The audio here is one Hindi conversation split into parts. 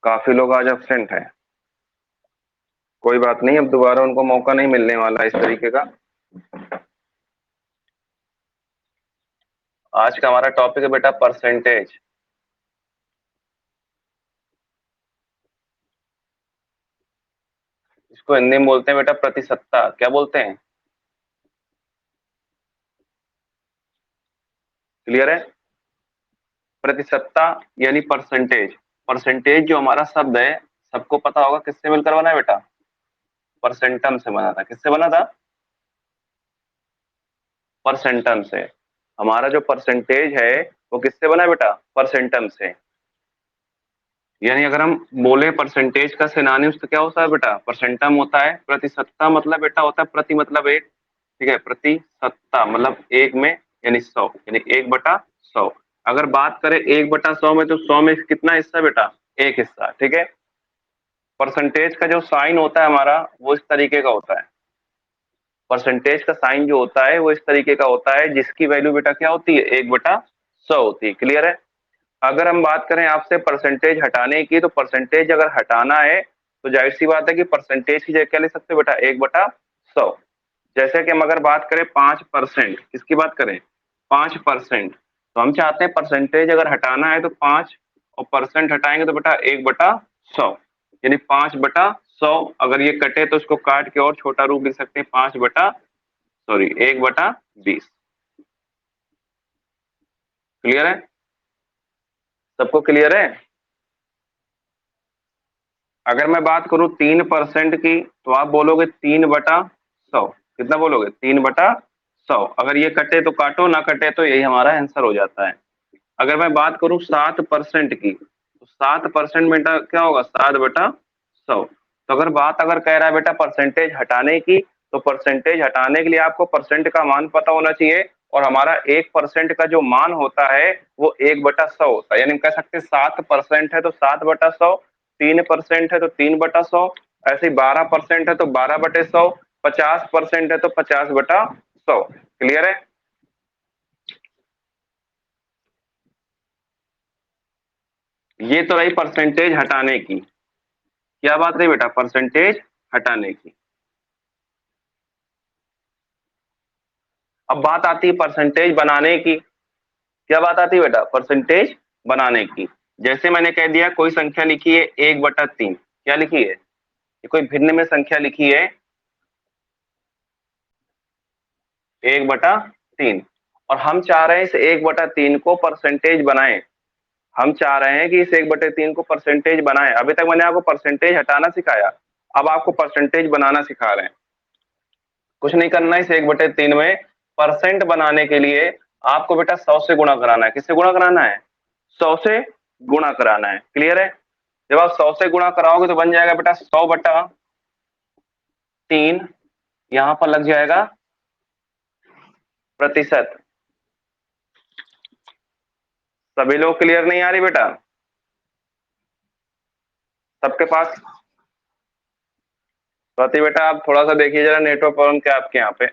काफी लोग आज एब्सेंट हैं। कोई बात नहीं, अब दोबारा उनको मौका नहीं मिलने वाला इस तरीके का। आज का हमारा टॉपिक है बेटा परसेंटेज। इसको हिंदी में बोलते हैं बेटा प्रतिशतता। क्या बोलते हैं? क्लियर है? प्रतिशतता यानी परसेंटेज। परसेंटेज जो हमारा शब्द है, सबको पता होगा किससे मिलकर बना है बेटा? परसेंटम से बना था। किससे बना था? परसेंटम से। हमारा जो परसेंटेज है वो किससे बना है बेटा? परसेंटम से। यानी अगर हम बोले परसेंटेज का सिनोनिम्स तो क्या होता है बेटा? परसेंटम होता है। प्रतिशतता मतलब बेटा होता है प्रति मतलब एक। ठीक है, प्रतिशतता मतलब एक में, यानी 100, यानी 1/100। अगर बात करें 1/100 में, तो 100 में कितना हिस्सा बेटा? एक हिस्सा। ठीक है। परसेंटेज का जो साइन होता है हमारा, वो इस तरीके का होता है। परसेंटेज का साइन जो होता है वो इस तरीके का होता है, जिसकी वैल्यू बेटा क्या होती है? 1/100 होती है। क्लियर है? अगर हम बात करें आपसे परसेंटेज हटाने की, तो परसेंटेज अगर हटाना है तो जाहिर सी बात है कि परसेंटेज की जगह क्या लिख सकते हो बेटा? 1/100। जैसे कि हम अगर बात करें 5%, किसकी बात करें? 5%। तो हम चाहते हैं परसेंटेज अगर हटाना है तो 5 और परसेंट हटाएंगे तो बेटा 1/100, यानी 5/100। अगर ये कटे तो इसको काट के और छोटा रूप लिख सकते हैं, 1/20। क्लियर है? सबको क्लियर है? अगर मैं बात करूं 3% की, तो आप बोलोगे 3/100। कितना बोलोगे? 3/100। अगर ये कटे तो काटो, ना कटे तो यही हमारा आंसर हो जाता है। अगर मैं बात करूं 7% की, तो 7% बेटा क्या होगा? 7/100। तो अगर कह रहा है बेटा परसेंटेज हटाने की, तो परसेंटेज हटाने के लिए आपको परसेंट का मान पता होना चाहिए। और हमारा 1% का जो मान होता है वो 1/100 होता है। यानी हम कह सकते हैं 7% है तो 7/100, 3% है तो 3/100, ऐसे ही 12% है तो 12/100, 50% है तो 50/100। क्लियर है? ये तो रही परसेंटेज हटाने की। क्या बात रही बेटा? परसेंटेज हटाने की। अब बात आती है परसेंटेज बनाने की। क्या बात आती है बेटा? परसेंटेज बनाने की। जैसे मैंने कह दिया, कोई संख्या लिखी है 1/3। क्या लिखी है? ये कोई भिन्न में संख्या लिखी है 1/3, और हम चाह रहे हैं इस 1/3 को परसेंटेज बनाएं। हम चाह रहे हैं कि इस 1/3 को परसेंटेज बनाएं। अभी तक मैंने आपको परसेंटेज हटाना सिखाया, अब आपको परसेंटेज बनाना सिखा रहे हैं। कुछ नहीं करना है इस 1/3 में। परसेंट बनाने के लिए आपको बेटा 100 से गुणा कराना है। किससे गुणा कराना है? 100 से गुणा कराना है। क्लियर है? जब आप 100 से गुणा कराओगे तो बन जाएगा बेटा 100/3। यहां पर लग जाएगा प्रतिशत। सभी लोग क्लियर नहीं आ रही बेटा? सबके पास? स्वाति बेटा आप थोड़ा सा देखिए जरा, नेटवर्क प्रॉब्लम क्या आपके यहाँ पे?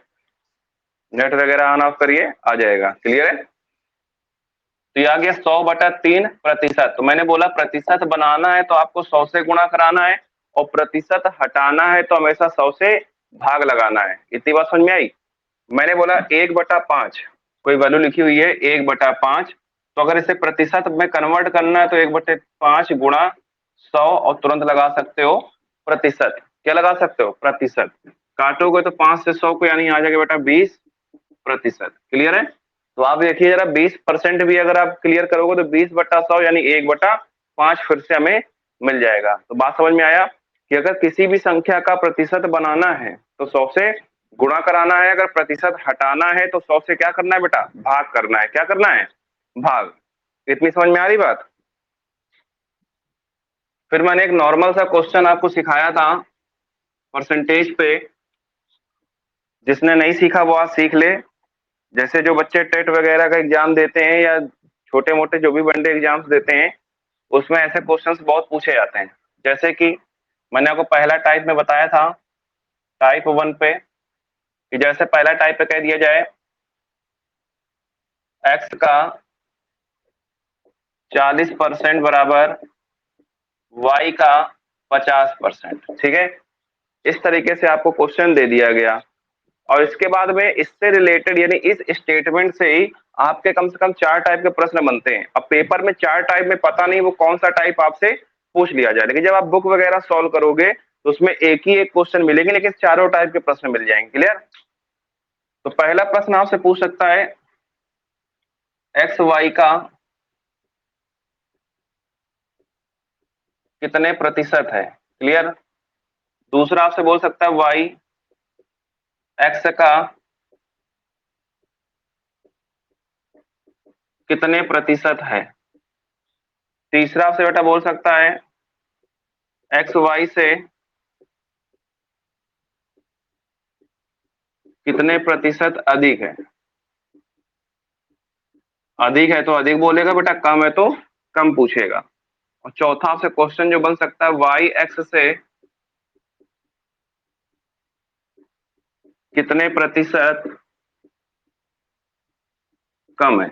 नेट वगैरह ऑन ऑफ करिए, आ जाएगा। क्लियर है? तो ये आ गया 100/3 प्रतिशत। तो मैंने बोला प्रतिशत बनाना है तो आपको 100 से गुणा कराना है, और प्रतिशत हटाना है तो हमेशा 100 से भाग लगाना है। इतनी बात समझ में आई? मैंने बोला 1/5, कोई वैल्यू लिखी हुई है 1/5, तो अगर इसे प्रतिशत में कन्वर्ट करना है तो 1/5 गुणा 100, और तुरंत लगा सकते हो प्रतिशत। क्या लगा सकते हो? प्रतिशत। काटोगे तो 5 से 100 को, यानी आ जाएगा बेटा 20%। क्लियर है? तो आप देखिए जरा, 20% भी अगर आप क्लियर करोगे तो 20/100 यानी 1/5 फिर से हमें मिल जाएगा। तो बात समझ में आया कि अगर किसी भी संख्या का प्रतिशत बनाना है तो 100 से गुणा कराना है, अगर प्रतिशत हटाना है तो 100 से क्या करना है बेटा? भाग करना है। क्या करना है? भाग। इतनी समझ में आ रही बात? फिर मैंने एक नॉर्मल सा क्वेश्चन आपको सिखाया था परसेंटेज पे, जिसने नहीं सीखा वो आज सीख ले। जैसे जो बच्चे टेट वगैरह का एग्जाम देते हैं, या छोटे मोटे जो भी वनडे एग्जाम्स देते हैं, उसमें ऐसे क्वेश्चंस बहुत पूछे जाते हैं। जैसे कि मैंने आपको पहला टाइप में बताया था, टाइप 1 पे, कि जैसे पहला टाइप पे कह दिया जाए x का 40% बराबर y का 50%। ठीक है, इस तरीके से आपको क्वेश्चन दे दिया गया और इसके बाद में इससे रिलेटेड यानी इस स्टेटमेंट से ही आपके कम से कम 4 टाइप के प्रश्न बनते हैं। अब पेपर में 4 टाइप में पता नहीं वो कौन सा टाइप आपसे पूछ लिया जाए, लेकिन जब आप बुक वगैरह सॉल्व करोगे तो उसमें एक ही एक क्वेश्चन मिलेंगे, लेकिन चारों टाइप के प्रश्न मिल जाएंगे। क्लियर? तो पहला प्रश्न आपसे पूछ सकता है एक्स वाई का कितने प्रतिशत है। क्लियर? दूसरा आपसे बोल सकता है वाई एक्स का कितने प्रतिशत है। तीसरा आपसे बेटा बोल सकता है एक्स वाई से कितने प्रतिशत अधिक है। अधिक है तो अधिक बोलेगा बेटा, कम है तो कम पूछेगा। और चौथा आपसे क्वेश्चन जो बन सकता है वाई एक्स से कितने प्रतिशत कम है।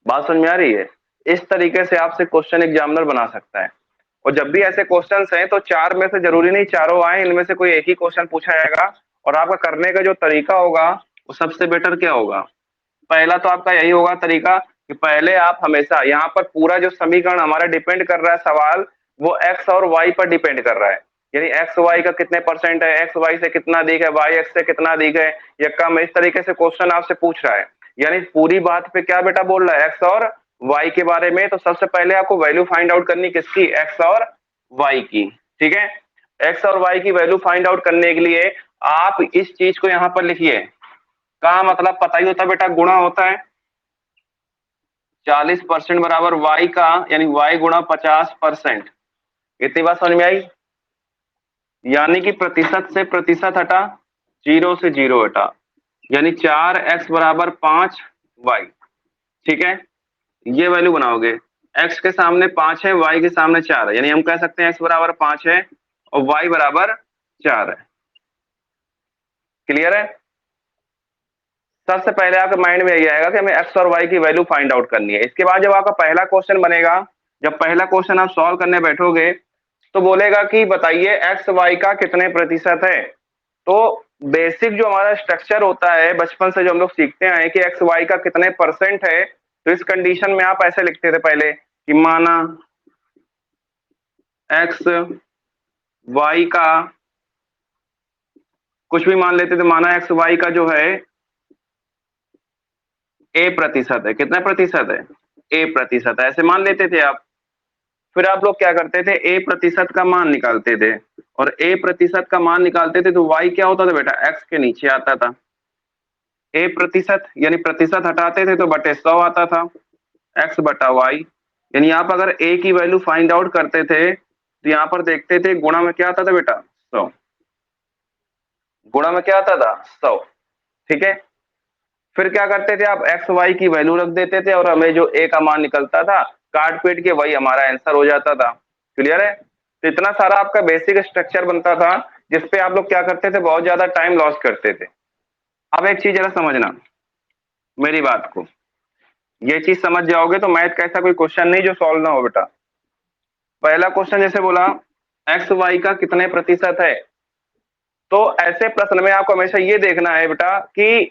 बात समझ में आ रही है? इस तरीके से आपसे क्वेश्चन एग्जामिनर बना सकता है। और जब भी ऐसे क्वेश्चंस हैं तो 4 में से जरूरी नहीं चारों आए, इनमें से कोई एक ही क्वेश्चन पूछा जाएगा और आपका करने का जो तरीका होगा वो सबसे बेटर क्या होगा। पहला तो आपका यही होगा तरीका कि पहले आप हमेशा यहाँ पर पूरा जो समीकरण हमारा डिपेंड कर रहा है सवाल, वो एक्स और वाई पर डिपेंड कर रहा है। यानी एक्स वाई का कितने परसेंट है, एक्स वाई से कितना अधिक है, वाई एक्स से कितना अधिक है या कम है, इस तरीके से क्वेश्चन आपसे पूछ रहा है। यानी पूरी बात पे क्या बेटा बोल रहा है, एक्स और वाई के बारे में। तो सबसे पहले आपको वैल्यू फाइंड आउट करनी किसकी, एक्स और वाई की। ठीक है, एक्स और वाई की वैल्यू फाइंड आउट करने के लिए आप इस चीज को यहाँ पर लिखिए। का मतलब पता ही होता है बेटा, गुणा होता है 40% बराबर y का, यानी y गुणा 50%। इतनी बात समझ में आई? यानी कि प्रतिशत से प्रतिशत हटा, जीरो से जीरो हटा, यानी 4x बराबर 5y। ठीक है, ये वैल्यू बनाओगे। x के सामने 5 है, y के सामने 4 है, यानी हम कह सकते हैं x बराबर 5 है और y बराबर 4 है। क्लियर है? सबसे पहले आपके माइंड में यही आएगा कि हमें एक्स और वाई की वैल्यू फाइंड आउट करनी है। इसके बाद जब आपका पहला क्वेश्चन बनेगा, जब पहला क्वेश्चन आप सॉल्व करने बैठोगे तो बोलेगा कि बताइए एक्स वाई का कितने प्रतिशत है। तो बेसिक जो हमारा स्ट्रक्चर होता है बचपन से जो हम लोग सीखते आए कि एक्स वाई का कितने परसेंट है, तो इस कंडीशन में आप ऐसे लिखते थे पहले कि माना एक्स वाई का, कुछ भी मान लेते थे, माना एक्स वाई का जो है ए प्रतिशत है। कितना प्रतिशत है? ए प्रतिशत है, ऐसे मान लेते थे आप। फिर आप लोग क्या करते थे, ए प्रतिशत का मान निकालते थे और ए प्रतिशत का मान निकालते थे तो वाई क्या होता था बेटा, एक्स के नीचे आता था। ए प्रतिशत यानी प्रतिशत हटाते थे तो बटे 100 आता था, एक्स बटा वाई। यानी आप अगर ए की वैल्यू फाइंड आउट करते थे तो यहाँ पर देखते थे गुणा में क्या आता था बेटा, 100। गुणा में क्या आता था, 100। ठीक है, फिर क्या करते थे आप, एक्स वाई की वैल्यू रख देते थे और हमें जो ए का मान निकलता था काट पीट के वही हमारा आंसर हो जाता था। क्लियर है? तो इतना सारा आपका बेसिक स्ट्रक्चर बनता था जिसपे आप लोग क्या करते थे, बहुत ज्यादा टाइम लॉस करते थे। अब एक चीज जरा समझना मेरी बात को, ये चीज समझ जाओगे तो मैथ का ऐसा कोई क्वेश्चन नहीं जो सॉल्व ना हो बेटा। पहला क्वेश्चन जैसे बोला एक्स वाई का कितने प्रतिशत है, तो ऐसे प्रश्न में आपको हमेशा ये देखना है बेटा कि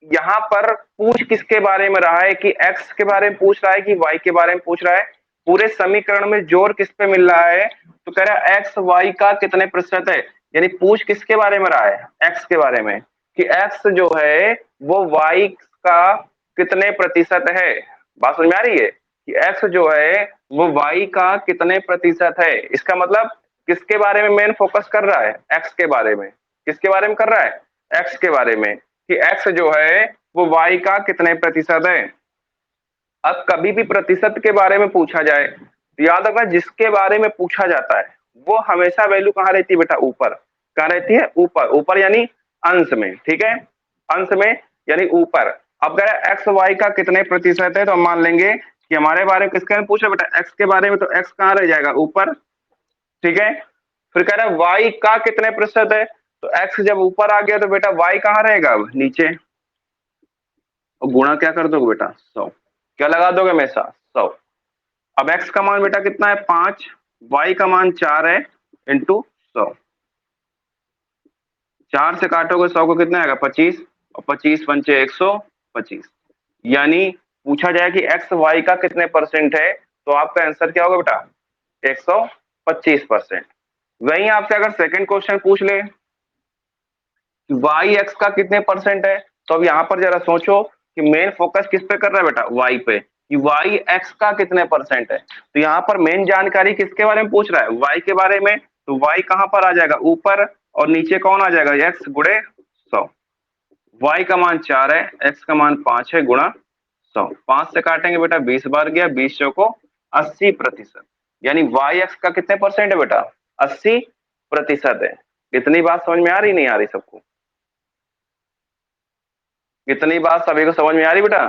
यहाँ पर पूछ किसके बारे में रहा है, कि एक्स के बारे में पूछ रहा है कि वाई के बारे में पूछ रहा है। पूरे समीकरण में जोर किस पे मिल रहा है, तो कह रहा है एक्स वाई का कितने प्रतिशत है, यानी पूछ किसके बारे में रहा है, एक्स के बारे में, कि एक्स जो है वो वाई का कितने प्रतिशत है। बात समझ में आ रही है कि एक्स जो है वो वाई का कितने प्रतिशत है। इसका मतलब किसके बारे में मेन फोकस कर रहा है, एक्स के बारे में। किसके बारे में कर रहा है, एक्स के बारे में, कि एक्स जो है वो वाई का कितने प्रतिशत है। अब कभी भी प्रतिशत के बारे में पूछा जाए तो याद रखना जिसके बारे में पूछा जाता है वो हमेशा वैल्यू कहाँ रहती है बेटा, ऊपर। कहाँ रहती है, ऊपर। ऊपर यानी अंश में। ठीक है, अंश में यानी ऊपर। अब कह एक्स वाई का कितने प्रतिशत है तो हम मान लेंगे कि हमारे बारे में किसके में पूछा बेटा, एक्स के बारे में, तो एक्स कहाँ रह जाएगा, ऊपर। ठीक है, फिर कह रहा है वाई का कितने प्रतिशत है, तो एक्स जब ऊपर आ गया तो बेटा वाई कहाँ रहेगा, अब नीचे। और गुणा क्या कर दोगे बेटा, 100। क्या लगा दोगे हमेशा, 100। अब एक्स का मान बेटा कितना है, 5। y का मान 4 है इंटू 100। 4 से काटोगे 100 को कितना आएगा 25, और 25 पंचे 125। यानी पूछा जाए कि एक्स वाई का कितने परसेंट है, तो आपका आंसर क्या होगा बेटा 125%। वहीं आपसे अगर सेकंड क्वेश्चन पूछ ले वाई एक्स का कितने परसेंट है, तो अब यहाँ पर जरा सोचो कि मेन फोकस किस पे कर रहा है बेटा, वाई पे, कि वाई एक्स का कितने परसेंट है। तो यहाँ पर मेन जानकारी किसके बारे में पूछ रहा है, वाई के बारे में। तो वाई कहां पर आ जाएगा ऊपर, और नीचे कौन आ जाएगा एक्स गुणे 100। वाई का मान 4 है, एक्स का मान 5 है, गुणा 100। 5 से काटेंगे बेटा 20 बार गया, 20 को 80%। यानी वाई एक्स का कितने परसेंट है बेटा 80% है। इतनी बात समझ में आ रही नहीं आ रही सबको, इतनी बात सभी को समझ में आ रही बेटा।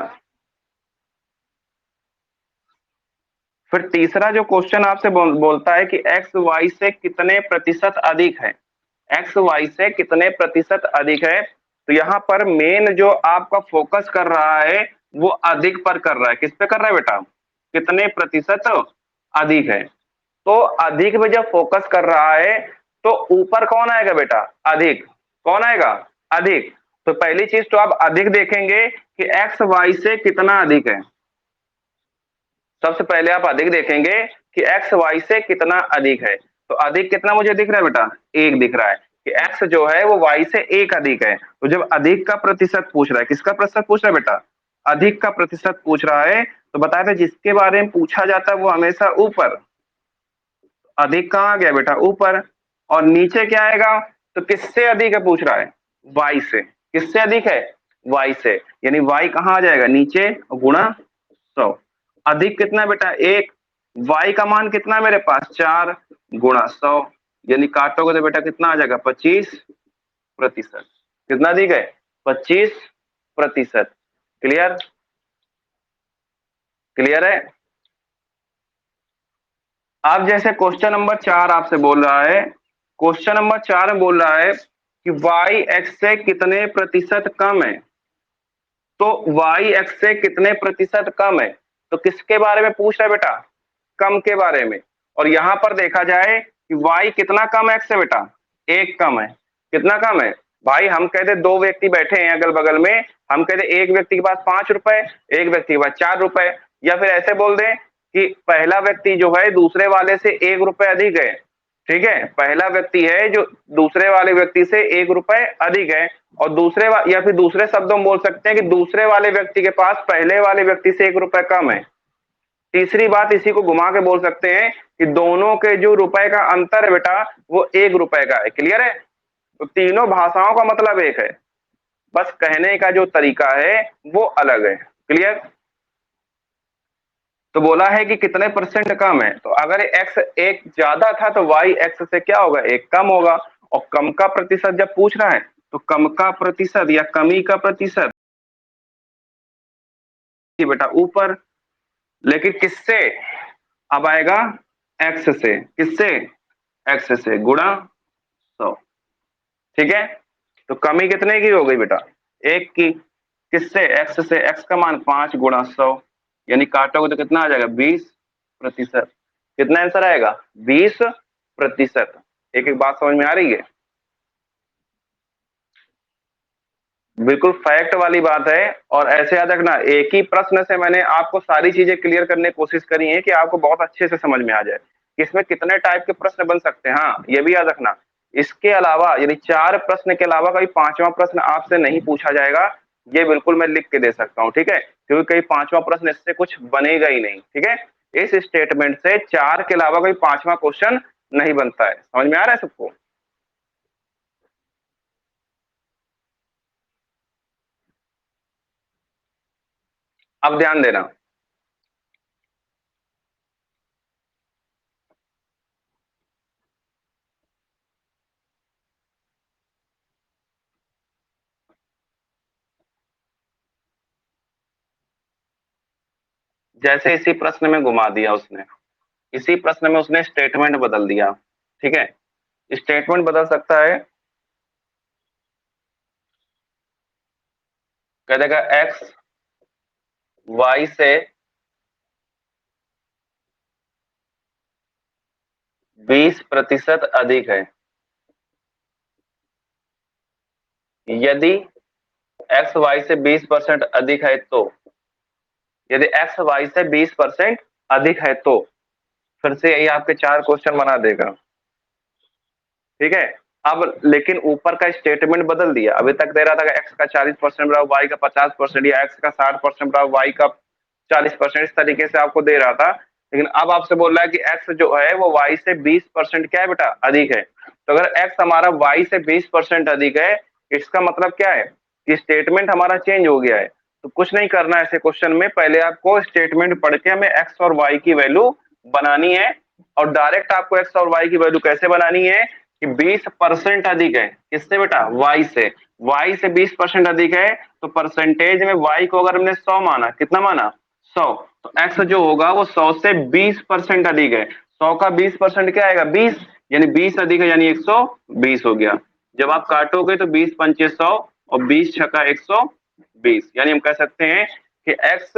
फिर तीसरा जो क्वेश्चन आपसे बोलता है कि एक्स वाई से कितने प्रतिशत अधिक है, एक्स वाई से कितने प्रतिशत अधिक है। तो यहाँ पर मेन जो आपका फोकस कर रहा है वो अधिक पर कर रहा है। किस पे कर रहा है बेटा, कितने प्रतिशत अधिक है। तो अधिक में जब फोकस कर रहा है तो ऊपर कौन आएगा बेटा, अधिक। कौन आएगा, अधिक। तो पहली चीज तो आप अधिक देखेंगे कि एक्स वाई से कितना अधिक है। सबसे पहले आप अधिक देखेंगे कि एक्स वाई से कितना अधिक है। तो अधिक कितना मुझे दिख रहा है बेटा, एक दिख रहा है कि एक्स जो है वो वाई से एक अधिक है। तो जब अधिक का प्रतिशत पूछ रहा है, किसका प्रतिशत पूछ रहा है बेटा, अधिक का प्रतिशत पूछ रहा है, तो बताया था जिसके बारे में पूछा जाता है वो हमेशा ऊपर। अधिक कहाँ आ गया बेटा ऊपर, और नीचे क्या आएगा, तो किससे अधिक है पूछ रहा है, वाई से। किससे अधिक है, वाई से। यानी वाई कहाँ आ जाएगा नीचे, गुणा 100। अधिक कितना है बेटा एक, वाई का मान कितना है मेरे पास 4, गुणा 100। यानी काटोगे तो बेटा कितना आ जाएगा 25%। कितना अधिक है 25%। क्लियर, क्लियर है। अब जैसे क्वेश्चन नंबर 4 आपसे बोल रहा है, क्वेश्चन नंबर 4 में बोल रहा है कि वाई एक्स से कितने प्रतिशत कम है। तो वाई एक्स से कितने प्रतिशत कम है, तो किसके बारे में पूछ रहा है बेटा, कम के बारे में। और यहां पर देखा जाए कि y कितना कम है x से बेटा, एक कम है। कितना कम है भाई, हम कहते दो व्यक्ति बैठे हैं अगल बगल में, हम कहते एक व्यक्ति के पास 5 रुपए, एक व्यक्ति के पास 4 रुपए। या फिर ऐसे बोल दें कि पहला व्यक्ति जो है दूसरे वाले से 1 रुपए अधिक है। ठीक है, पहला व्यक्ति है जो दूसरे वाले व्यक्ति से 1 रुपए अधिक है, और या फिर दूसरे शब्दों में बोल सकते हैं कि दूसरे वाले व्यक्ति के पास पहले वाले व्यक्ति से 1 रुपए कम है। तीसरी बात इसी को घुमा के बोल सकते हैं कि दोनों के जो रुपए का अंतर है बेटा वो 1 रुपए का है। क्लियर है, तो तीनों भाषाओं का मतलब एक है, बस कहने का जो तरीका है वो अलग है। क्लियर। तो बोला है कि कितने परसेंट कम है, तो अगर एक्स एक ज्यादा था तो वाई एक्स से क्या होगा, एक कम होगा। और कम का प्रतिशत जब पूछ रहा है तो कम का प्रतिशत या कमी का प्रतिशत बेटा ऊपर, लेकिन किससे, अब आएगा एक्स से। किससे, एक्स से गुणा 100। ठीक है, तो कमी कितने की हो गई बेटा, एक की। किससे, एक्स से। एक्स का मान 5 गुणा 100, यानी काटोगे तो कितना आ जाएगा 20%। कितना आंसर आएगा 20%। एक एक बात समझ में आ रही है, बिल्कुल फैक्ट वाली बात है। और ऐसे याद रखना, एक ही प्रश्न से मैंने आपको सारी चीजें क्लियर करने की कोशिश करी है कि आपको बहुत अच्छे से समझ में आ जाए कि इसमें कितने टाइप के प्रश्न बन सकते हैं। हाँ ये भी याद रखना, इसके अलावा यानी 4 प्रश्न के अलावा कभी 5वां प्रश्न आपसे नहीं पूछा जाएगा, ये बिल्कुल मैं लिख के दे सकता हूँ। ठीक है, क्योंकि कहीं 5वां प्रश्न इससे कुछ बनेगा ही नहीं। ठीक है, इस स्टेटमेंट से 4 के अलावा कोई 5वां क्वेश्चन नहीं बनता है। समझ में आ रहा है सबको। अब ध्यान देना, जैसे इसी प्रश्न में घुमा दिया उसने, इसी प्रश्न में उसने स्टेटमेंट बदल दिया। ठीक है, स्टेटमेंट बदल सकता है, कह देगा एक्स वाई से 20% अधिक है, यदि एक्स वाई से 20% अधिक है तो, यदि एक्स वाई से 20% अधिक है तो, फिर से यही आपके 4 क्वेश्चन बना देगा। ठीक है, अब लेकिन ऊपर का स्टेटमेंट बदल दिया। अभी तक दे रहा था एक्स का 40% बराबर वाई का 50%, या एक्स का 60% बराबर वाई का 40%, इस तरीके से आपको दे रहा था। लेकिन अब आपसे बोल रहा है कि एक्स जो है वो वाई से 20% क्या है बेटा, अधिक है। तो अगर एक्स हमारा वाई से 20% अधिक है, इसका मतलब क्या है कि स्टेटमेंट हमारा चेंज हो गया है। तो कुछ नहीं करना है ऐसे क्वेश्चन में, पहले आपको स्टेटमेंट पढ़ के हमें एक्स और वाई की वैल्यू बनानी है। और डायरेक्ट आपको एक्स और वाई की वैल्यू कैसे बनानी है कि 20% अधिक है किससे बेटा, वाई से। वाई से 20% अधिक है तो परसेंटेज में वाई को अगर हमने 100 माना, कितना माना, 100, तो एक्स जो होगा वो 100 से 20% अधिक है। 100 का 20% क्या आएगा, 20, यानी 20 अधिक है, यानी 120 हो गया। जब आप काटोगे तो 20 पंचे 100 और 20 छक्का 120, यानी हम कह सकते हैं कि एक्स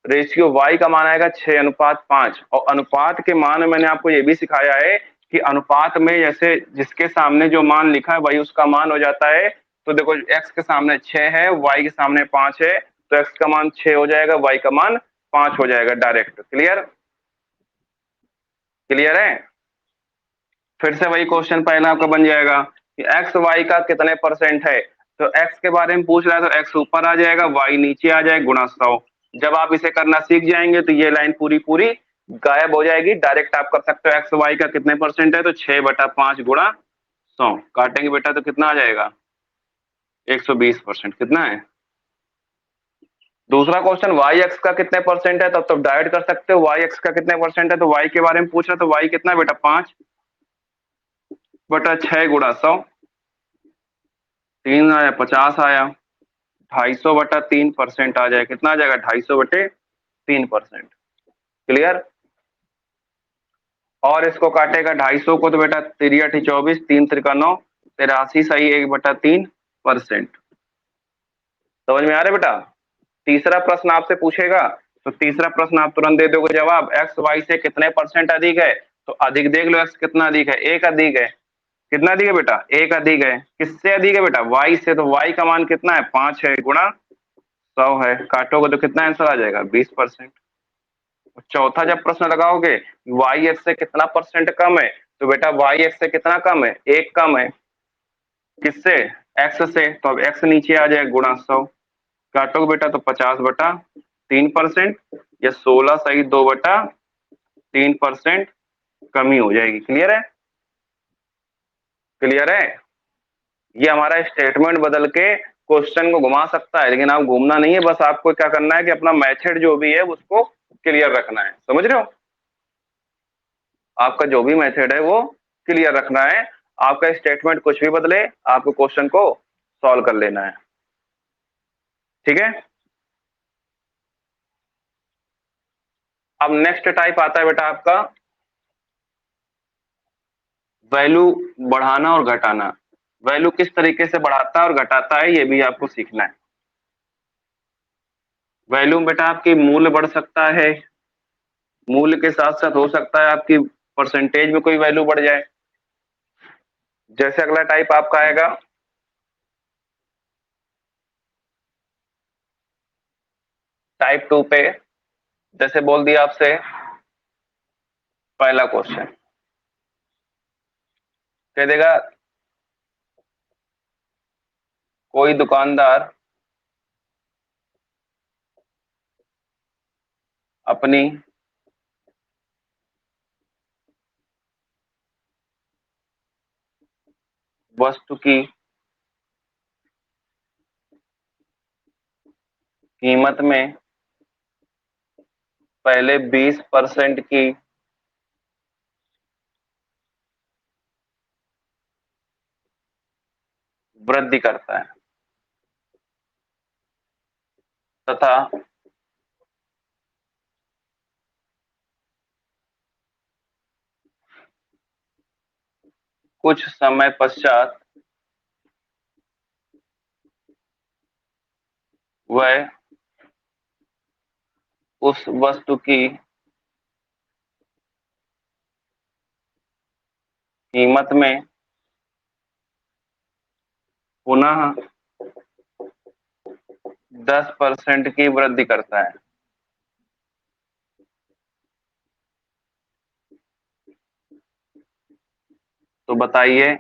रेशियो वाई का मान आएगा 6:5। और अनुपात के मान में मैंने आपको ये भी सिखाया है कि अनुपात में जैसे जिसके सामने जो मान लिखा है वही उसका मान हो जाता है। तो देखो एक्स के सामने 6 है, वाई के सामने 5 है, तो एक्स का मान 6 हो जाएगा, वाई का मान 5 हो जाएगा डायरेक्ट। क्लियर, क्लियर है। फिर से वही क्वेश्चन पहला आपका बन जाएगा कि एक्स वाई का कितने परसेंट है। तो एक्स के बारे में पूछ रहा है तो एक्स ऊपर आ जाएगा, वाई नीचे आ जाएगा, गुणा 100। जब आप इसे करना सीख जाएंगे तो ये लाइन पूरी पूरी गायब हो जाएगी। डायरेक्ट आप कर सकते हो एक्स वाई का कितने परसेंट है, तो 6/5 गुणा 100 काटेंगे बेटा तो कितना आ जाएगा, 120%। कितना है। दूसरा क्वेश्चन वाई एक्स का कितने परसेंट है, तब तो डायरेक्ट कर सकते हो वाई एक्स का कितने परसेंट है। तो वाई के बारे में पूछ रहा, तो वाई कितना बेटा, 5/6 गुणा 100, 3 आया, 50 आया, 250/3% आ जाए, कितना आ जाएगा, 250/3%। क्लियर। और इसको काटेगा 250 को तो बेटा 3×8 = 24, 3×3 = 9, 83 सही 1/3%। समझ में आ रहा है बेटा। तीसरा प्रश्न आपसे पूछेगा तो तीसरा प्रश्न आप तुरंत दे दोगे जवाब, एक्स वाई से कितने परसेंट अधिक है। तो अधिक देख लो, एक्स कितना अधिक है, 1 अधिक है। कितना अधिक है बेटा, 1 अधिक है। किससे अधिक है बेटा, वाई से। तो वाई का मान कितना है, 5 है, गुणा 100 है, काटोगे तो कितना आंसर आ जाएगा, 20%। चौथा जब प्रश्न लगाओगे वाई एक्स से कितना परसेंट कम है, तो बेटा वाई एक्स से कितना कम है, 1 कम है। किससे, एक्स से। तो अब एक्स नीचे आ जाए, गुणा 100, काटोगे बेटा तो 50/3%, या 16 सही 2/3% कमी हो जाएगी। क्लियर है, क्लियर है। ये हमारा स्टेटमेंट बदल के क्वेश्चन को घुमा सकता है, लेकिन आप घूमना नहीं है, बस आपको क्या करना है कि अपना मेथड जो भी है उसको क्लियर रखना है। समझ रहे हो, आपका जो भी मेथड है वो क्लियर रखना है। आपका स्टेटमेंट कुछ भी बदले, आपको क्वेश्चन को सॉल्व कर लेना है। ठीक है। अब नेक्स्ट टाइप आता है बेटा आपका वैल्यू बढ़ाना और घटाना। वैल्यू किस तरीके से बढ़ाता है और घटाता है ये भी आपको सीखना है। वैल्यू बेटा आपकी मूल्य बढ़ सकता है, मूल्य के साथ साथ हो सकता है आपकी परसेंटेज में कोई वैल्यू बढ़ जाए। जैसे अगला टाइप आपका आएगा टाइप 2 पे। जैसे बोल दिया आपसे पहला क्वेश्चन, कह देगा कोई दुकानदार अपनी वस्तु की कीमत में पहले 20% की वृद्धि करता है तथा कुछ समय पश्चात वह उस वस्तु की कीमत में पुनः 10% की वृद्धि करता है। तो बताइए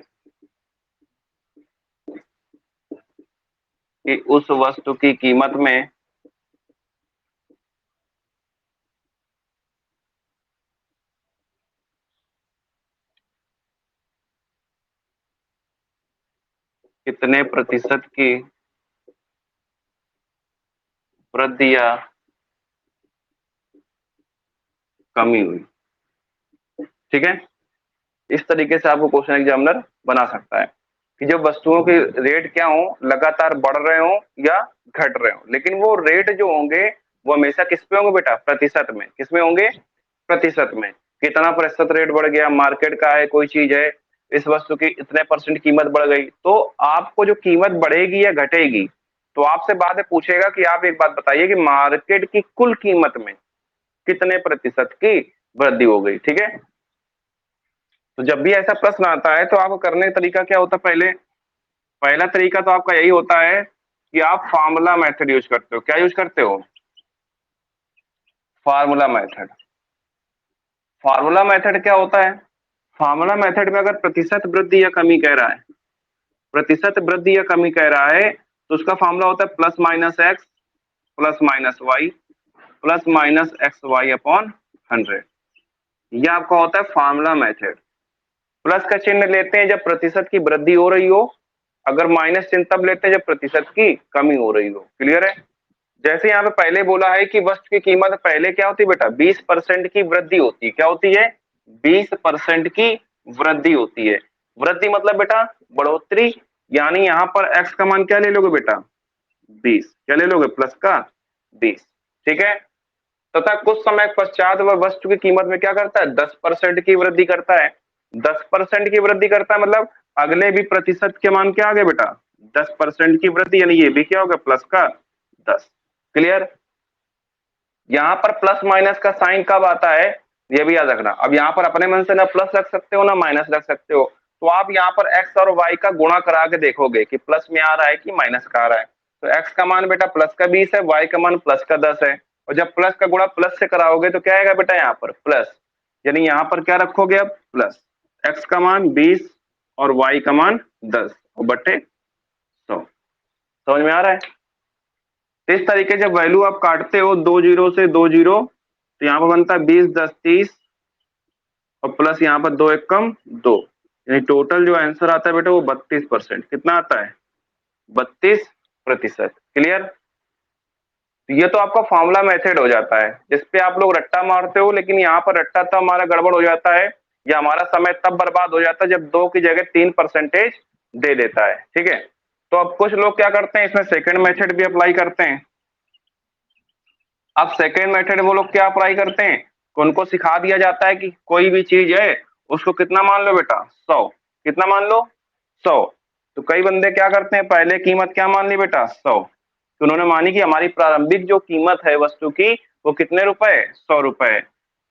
कि उस वस्तु की कीमत में कितने प्रतिशत की वृद्धि या कमी हुई। ठीक है, इस तरीके से आपको क्वेश्चन एग्जामिनर बना सकता है कि जब वस्तुओं के रेट क्या हो, लगातार बढ़ रहे हो या घट रहे हो, लेकिन वो रेट जो होंगे वो हमेशा किस पे होंगे बेटा, प्रतिशत में। किसमें होंगे, प्रतिशत में। कितना प्रतिशत रेट बढ़ गया, मार्केट का है, कोई चीज है, इस वस्तु की इतने परसेंट कीमत बढ़ गई, तो आपको जो कीमत बढ़ेगी या घटेगी, तो आपसे बाद में पूछेगा कि आप एक बात बताइए कि मार्केट की कुल कीमत में कितने प्रतिशत की वृद्धि हो गई। ठीक है, तो जब भी ऐसा प्रश्न आता है तो आपको करने का तरीका क्या होता है, पहला तरीका तो आपका यही होता है कि आप फार्मूला मेथड यूज करते हो। क्या यूज करते हो, फार्मूला मेथड। फार्मूला मेथड क्या होता है, फार्मूला मेथड में अगर प्रतिशत वृद्धि या कमी कह रहा है, प्रतिशत वृद्धि या कमी कह रहा है, तो उसका फार्मूला होता है plus minus x plus minus y plus minus x y upon 100। यह आपका होता है फार्मूला मेथड। प्लस का चिन्ह लेते हैं जब प्रतिशत की वृद्धि हो रही हो, अगर माइनस चिन्ह तब लेते हैं जब प्रतिशत की कमी हो रही हो। क्लियर है, जैसे यहाँ पे पहले बोला है कि वस्तु की कीमत पहले क्या होती है बेटा, 20% की वृद्धि होती है। क्या होती है, 20% की वृद्धि होती है। वृद्धि मतलब बेटा बढ़ोतरी, यानी यहाँ पर x का मान क्या ले लोगे बेटा, 20। क्या ले लोगे, प्लस का 20। ठीक है, तथा कुछ समय पश्चात वह वस्तु की कीमत में क्या करता है, 10% की वृद्धि करता है। 10% की वृद्धि करता है मतलब अगले भी प्रतिशत के मान क्या आ गए बेटा, 10% की वृद्धि, यानी ये भी क्या होगा, प्लस का 10। क्लियर, यहाँ पर प्लस माइनस का साइन कब आता है, ये भी याद रखना। अब यहाँ पर अपने मन से ना प्लस रख सकते हो ना माइनस रख सकते हो, तो आप यहाँ पर एक्स और वाई का गुणा करा के देखोगे कि प्लस में आ रहा है कि माइनस का आ रहा है। तो एक्स का मान बेटा प्लस का 20 है, वाई का मान प्लस का 10 है, और जब प्लस का गुणा प्लस से कराओगे तो क्या आएगा बेटा, यहाँ पर प्लस, यानी यहाँ पर क्या रखोगे अब, प्लस। एक्स का मान 20 और वाई का मान 10 और बटे 100। समझ में आ रहा है, तो इस तरीके से वैल्यू आप काटते हो, 2 जीरो से 2 जीरो, तो यहाँ पर बनता है 20 10 30 और प्लस यहाँ पर 2 एक कम 2, यानी टोटल जो आंसर आता है बेटा वो 32%। कितना आता है, 32%। क्लियर, तो ये तो आपका फॉर्मूला मेथड हो जाता है जिसपे आप लोग रट्टा मारते हो, लेकिन यहाँ पर रट्टा तब हमारा गड़बड़ हो जाता है या हमारा समय तब बर्बाद हो जाता है जब 2 की जगह 3% दे देता है। ठीक है, तो अब कुछ लोग क्या करते हैं, इसमें सेकंड मेथड भी अप्लाई करते हैं। अब सेकेंड मेथड वो लोग क्या अप्लाई करते हैं, उनको सिखा दिया जाता है कि कोई भी चीज है उसको कितना मान लो बेटा, 100। कितना मान लो, 100। तो कई बंदे क्या करते हैं, पहले कीमत क्या मान ली बेटा, 100। तो उन्होंने मानी कि हमारी प्रारंभिक जो कीमत है वस्तु की वो कितने रुपए, 100 रुपए।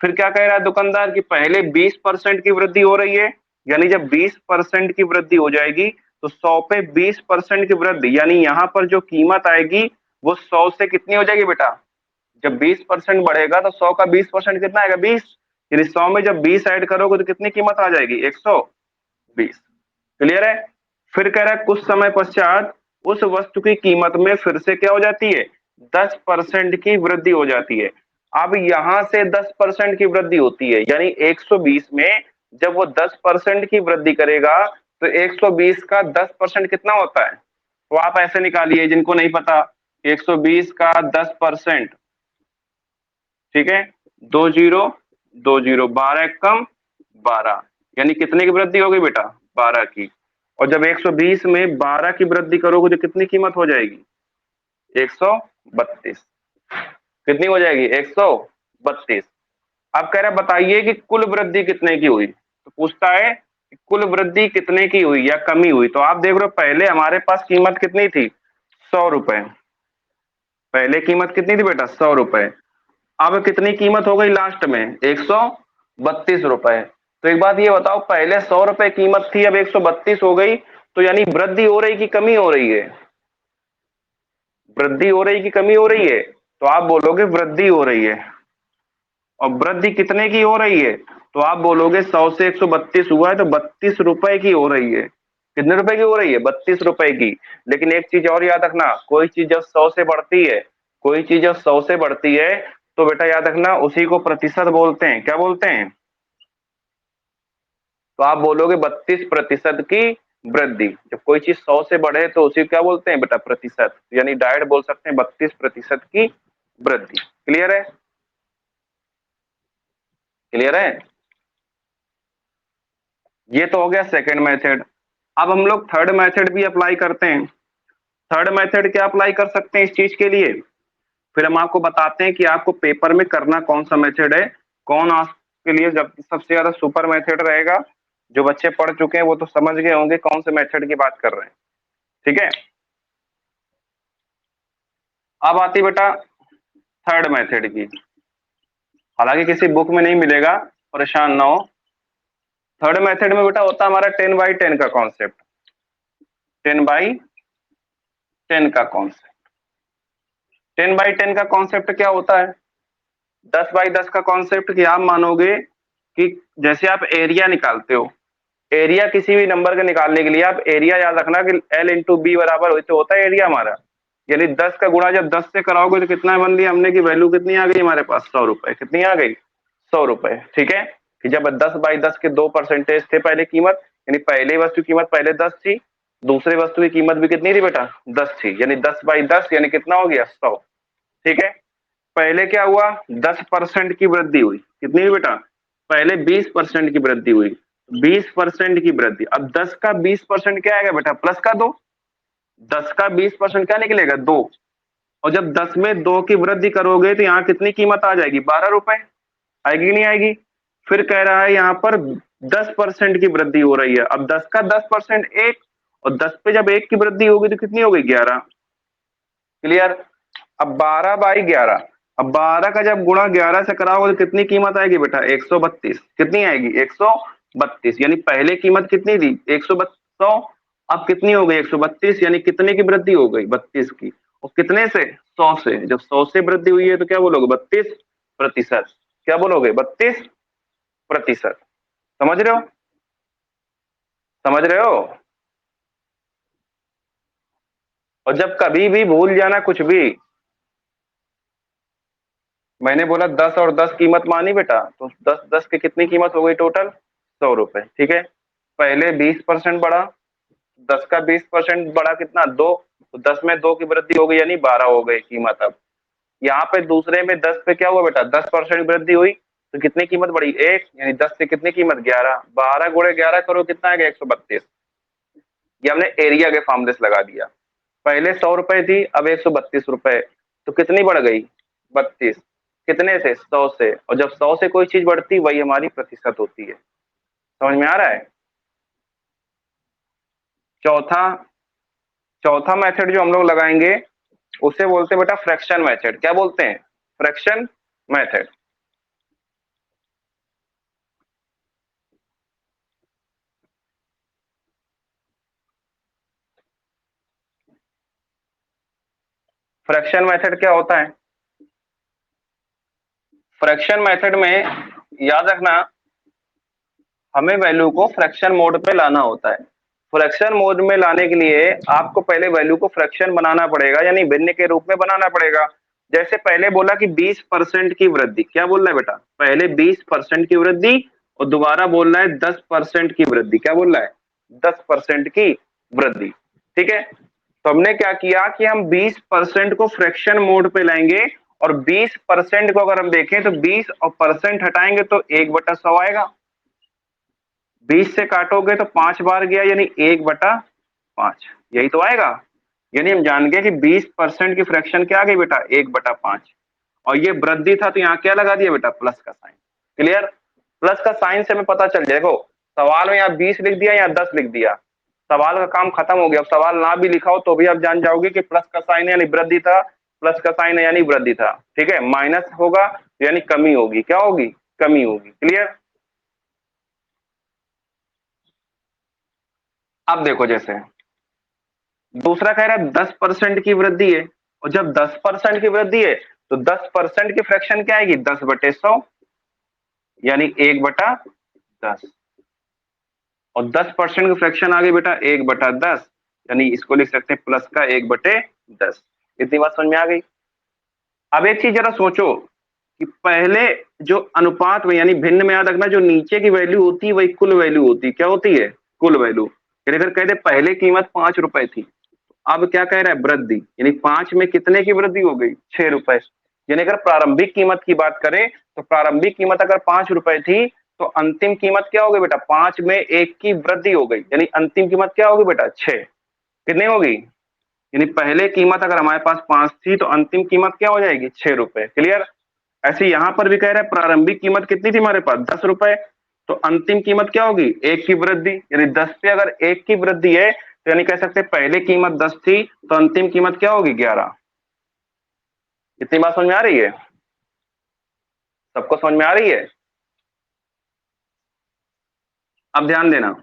फिर क्या कह रहा है दुकानदार कि पहले 20% की वृद्धि हो रही है, यानी जब 20% की वृद्धि हो जाएगी तो 100 पे 20% की वृद्धि, यानी यहाँ पर जो कीमत आएगी वो 100 से कितनी हो जाएगी बेटा, जब 20% बढ़ेगा तो 100 का 20% कितना आएगा, 20। यानी 100 में जब 20 ऐड करोगे तो कितनी कीमत आ जाएगी, 120। क्लियर है, फिर कह रहा है कुछ समय पश्चात उस वस्तु की कीमत में फिर से क्या हो जाती है, 10% की वृद्धि हो जाती है। अब यहां से 10% की वृद्धि होती है, यानी 120 में जब वो 10% की वृद्धि करेगा तो 120 का 10% कितना होता है, तो आप ऐसे निकालिए जिनको नहीं पता, 120 का 10%, ठीक है, 2 जीरो 2 जीरो, 12 कम 12, यानी कितने की वृद्धि होगी बेटा, 12 की। और जब 120 में 12 की वृद्धि करोगे तो कितनी कीमत हो जाएगी, 132। कितनी हो जाएगी, 132। अब कह रहा है बताइए कि कुल वृद्धि कितने की हुई, तो पूछता है कि कुल वृद्धि कितने की हुई या कमी हुई। तो आप देख रहे हो पहले हमारे पास कीमत कितनी थी, 100 रुपए। पहले कीमत कितनी थी बेटा, 100 रुपए। अब कितनी कीमत हो गई लास्ट में, 132 रुपए। तो एक बात ये बताओ, पहले 100 रुपए कीमत थी, अब 132 हो गई, तो यानी वृद्धि हो रही कि कमी हो रही है? वृद्धि हो रही कि कमी हो रही है? तो आप बोलोगे वृद्धि हो रही है। और वृद्धि कितने की हो रही है? तो आप बोलोगे 100 से 132 हुआ है तो 32 रुपए की हो रही है। कितने रुपए की हो रही है? 32 रुपए की। लेकिन एक चीज और याद रखना, कोई चीज जब 100 से बढ़ती है, कोई चीज जब 100 से बढ़ती है, तो बेटा याद रखना उसी को प्रतिशत बोलते हैं। क्या बोलते हैं? तो आप बोलोगे 32% की वृद्धि। जब कोई चीज 100 से बढ़े तो उसी को क्या बोलते हैं बेटा? प्रतिशत। यानी डायरेक्ट बोल सकते हैं 32% की वृद्धि। क्लियर है? क्लियर है? ये तो हो गया सेकंड मेथड। अब हम लोग थर्ड मेथड भी अप्लाई करते हैं। थर्ड मेथड क्या अप्लाई कर सकते हैं इस चीज के लिए? फिर हम आपको बताते हैं कि आपको पेपर में करना कौन सा मेथड है, कौन आपके लिए जब सबसे ज्यादा सुपर मेथड रहेगा। जो बच्चे पढ़ चुके हैं वो तो समझ गए होंगे कौन से मेथड की बात कर रहे हैं। ठीक है, अब आती बेटा थर्ड मेथड की। हालांकि किसी बुक में नहीं मिलेगा, परेशान ना हो। थर्ड मेथड में बेटा होता है हमारा 10/10 का कॉन्सेप्ट। 10/10 का कॉन्सेप्ट। 10/10 का कॉन्सेप्ट क्या होता है? 10/10 का कॉन्सेप्ट कि आप मानोगे कि जैसे आप एरिया निकालते हो, एरिया किसी भी नंबर का निकालने के लिए आप एरिया याद रखना कि L इंटू बी बराबर होता है एरिया हमारा। यानी 10 का गुणा जब 10 से कराओगे तो कितना बन लिया हमने, की वैल्यू कितनी आ गई हमारे पास? 100 रुपए। कितनी आ गई? 100 रुपए। ठीक है, कि जब 10/10 के 2 परसेंटेज थे पहले कीमत, यानी पहले वस्तु की कीमत पहले 10 थी, दूसरे वस्तु की कीमत भी कितनी थी बेटा? 10 थी। यानी 10/10 यानी कितना हो गया? 100। ठीक है, पहले क्या हुआ? 10% की वृद्धि हुई। कितनी हुई बेटा? पहले 20% की वृद्धि हुई। 20% की वृद्धि। अब 10 का 20% क्या आएगा बेटा? प्लस का 2। 10 का 20% क्या निकलेगा? 2। और जब 10 में 2 की वृद्धि करोगे तो यहाँ कितनी कीमत आ जाएगी? 12 रुपए। आएगी नहीं आएगी? फिर कह रहा है यहाँ पर 10% की वृद्धि हो रही है। अब 10 का 10% 1, और 10 पे जब 1 की वृद्धि होगी तो कितनी हो गई? 11। क्लियर? अब 12/11। अब 12 का जब गुणा 11 से कराओगे तो कितनी कीमत आएगी बेटा? 132। कितनी आएगी? 132। यानी पहले कीमत कितनी थी? 132। अब कितनी हो गई? 132। यानी कितने की वृद्धि हो गई? 32 की। और कितने से? 100 से। जब 100 से वृद्धि हुई है तो क्या बोलोगे? 32%। क्या बोलोगे? 32%। समझ रहे हो? समझ रहे हो? और जब कभी भी भूल जाना कुछ भी, मैंने बोला 10 और 10 कीमत मानी बेटा, तो 10 की कितनी कीमत हो गई टोटल? 100 रुपए। ठीक है, पहले 20% बढ़ा, 10 का 20% बढ़ा कितना? 2। तो 10 में 2 की वृद्धि हो गई यानी 12 हो गई कीमत। अब यहाँ पे दूसरे में 10 पे क्या हुआ बेटा? 10% वृद्धि हुई तो कितनी कीमत बढ़ी? 1। यानी 10 से कितनी कीमत? 11। 12 गुणे 11 करो कितना आएगा? 132। ये हमने एरिया के फॉर्मूले से लगा दिया। पहले 100 रुपए थी, अब 132 रुपए, तो कितनी बढ़ गई? 32। कितने से? 100 से। और जब 100 से कोई चीज बढ़ती वही हमारी प्रतिशत होती है। समझ में आ रहा है? चौथा चौथा मेथड जो हम लोग लगाएंगे उसे बोलते हैं बेटा फ्रैक्शन मेथड। क्या बोलते हैं? Fraction method. फ्रैक्शन मेथड क्या होता है? फ्रैक्शन मेथड में याद रखना हमें वैल्यू को फ्रैक्शन मोड पे लाना होता है। फ्रैक्शन मोड में लाने के लिए आपको पहले वैल्यू को फ्रैक्शन बनाना पड़ेगा, यानी भिन्न के रूप में बनाना पड़ेगा। जैसे पहले बोला कि 20% की वृद्धि। क्या बोल रहा है बेटा? पहले 20% की वृद्धि, और दोबारा बोल रहा है 10% की वृद्धि। क्या बोल रहा है? 10% की वृद्धि। ठीक है, तो हमने क्या किया कि हम 20% को फ्रैक्शन मोड पे लाएंगे, और 20% को अगर हम देखें तो 20 और परसेंट हटाएंगे तो 1/100 आएगा। 20 से काटोगे तो 5 बार गया, यानी 1/5। यही तो आएगा। यानी हम जान गए कि 20% की फ्रैक्शन क्या आ गई बेटा? 1/5। और ये वृद्धि था तो यहाँ क्या लगा दिया बेटा? प्लस का साइन। क्लियर? प्लस का साइन से हमें पता चल जाएगा। सवाल में यहाँ 20 लिख दिया या 10 लिख दिया, सवाल का काम खत्म हो गया। अब सवाल ना भी लिखा हो तो भी आप जान जाओगे कि प्लस का साइन है यानी वृद्धि था, प्लस का साइन है यानी वृद्धि था। ठीक है, माइनस होगा यानी कमी होगी। क्या होगी? कमी होगी। क्लियर? अब देखो, जैसे दूसरा कह रहा है 10% की वृद्धि है, और जब 10% की वृद्धि है तो 10% की फ्रैक्शन क्या आएगी, 10/100, यानी 1/10। और 10% की फ्रैक्शन आ गई बेटा 1/10, यानी इसको लिख सकते हैं प्लस का 1/10। इतनी बात समझ में आ गई। अब एक चीज जरा सोचो कि पहले जो अनुपात में यानी भिन्न में याद रखना, जो नीचे की वैल्यू होती है वही कुल वैल्यू होती है। क्या होती है, कुल वैल्यू। यानी अगर कहते पहले कीमत 5 रुपए थी, अब क्या कह रहा है, वृद्धि, यानी 5 में कितने की वृद्धि हो गई, 6 रुपए। यानी अगर प्रारंभिक कीमत की बात करें तो प्रारंभिक कीमत अगर 5 रुपए थी तो अंतिम कीमत क्या होगी बेटा, 5 में 1 की वृद्धि हो गई, यानी अंतिम कीमत क्या होगी बेटा, 6। कितनी होगी, यानी पहले कीमत अगर हमारे पास 5 थी तो अंतिम कीमत क्या हो जाएगी, 6 रुपए। क्लियर। ऐसे यहां पर भी कह रहा है प्रारंभिक कीमत कितनी थी हमारे पास, 10 रुपए, तो अंतिम कीमत क्या होगी, 1 की वृद्धि, यानी 10 पे अगर 1 की वृद्धि है तो यानी कह सकते हैं पहले कीमत 10 थी तो अंतिम कीमत क्या होगी, 11। इतनी बात समझ में आ रही है, सबको समझ में आ रही है। अब ध्यान देना,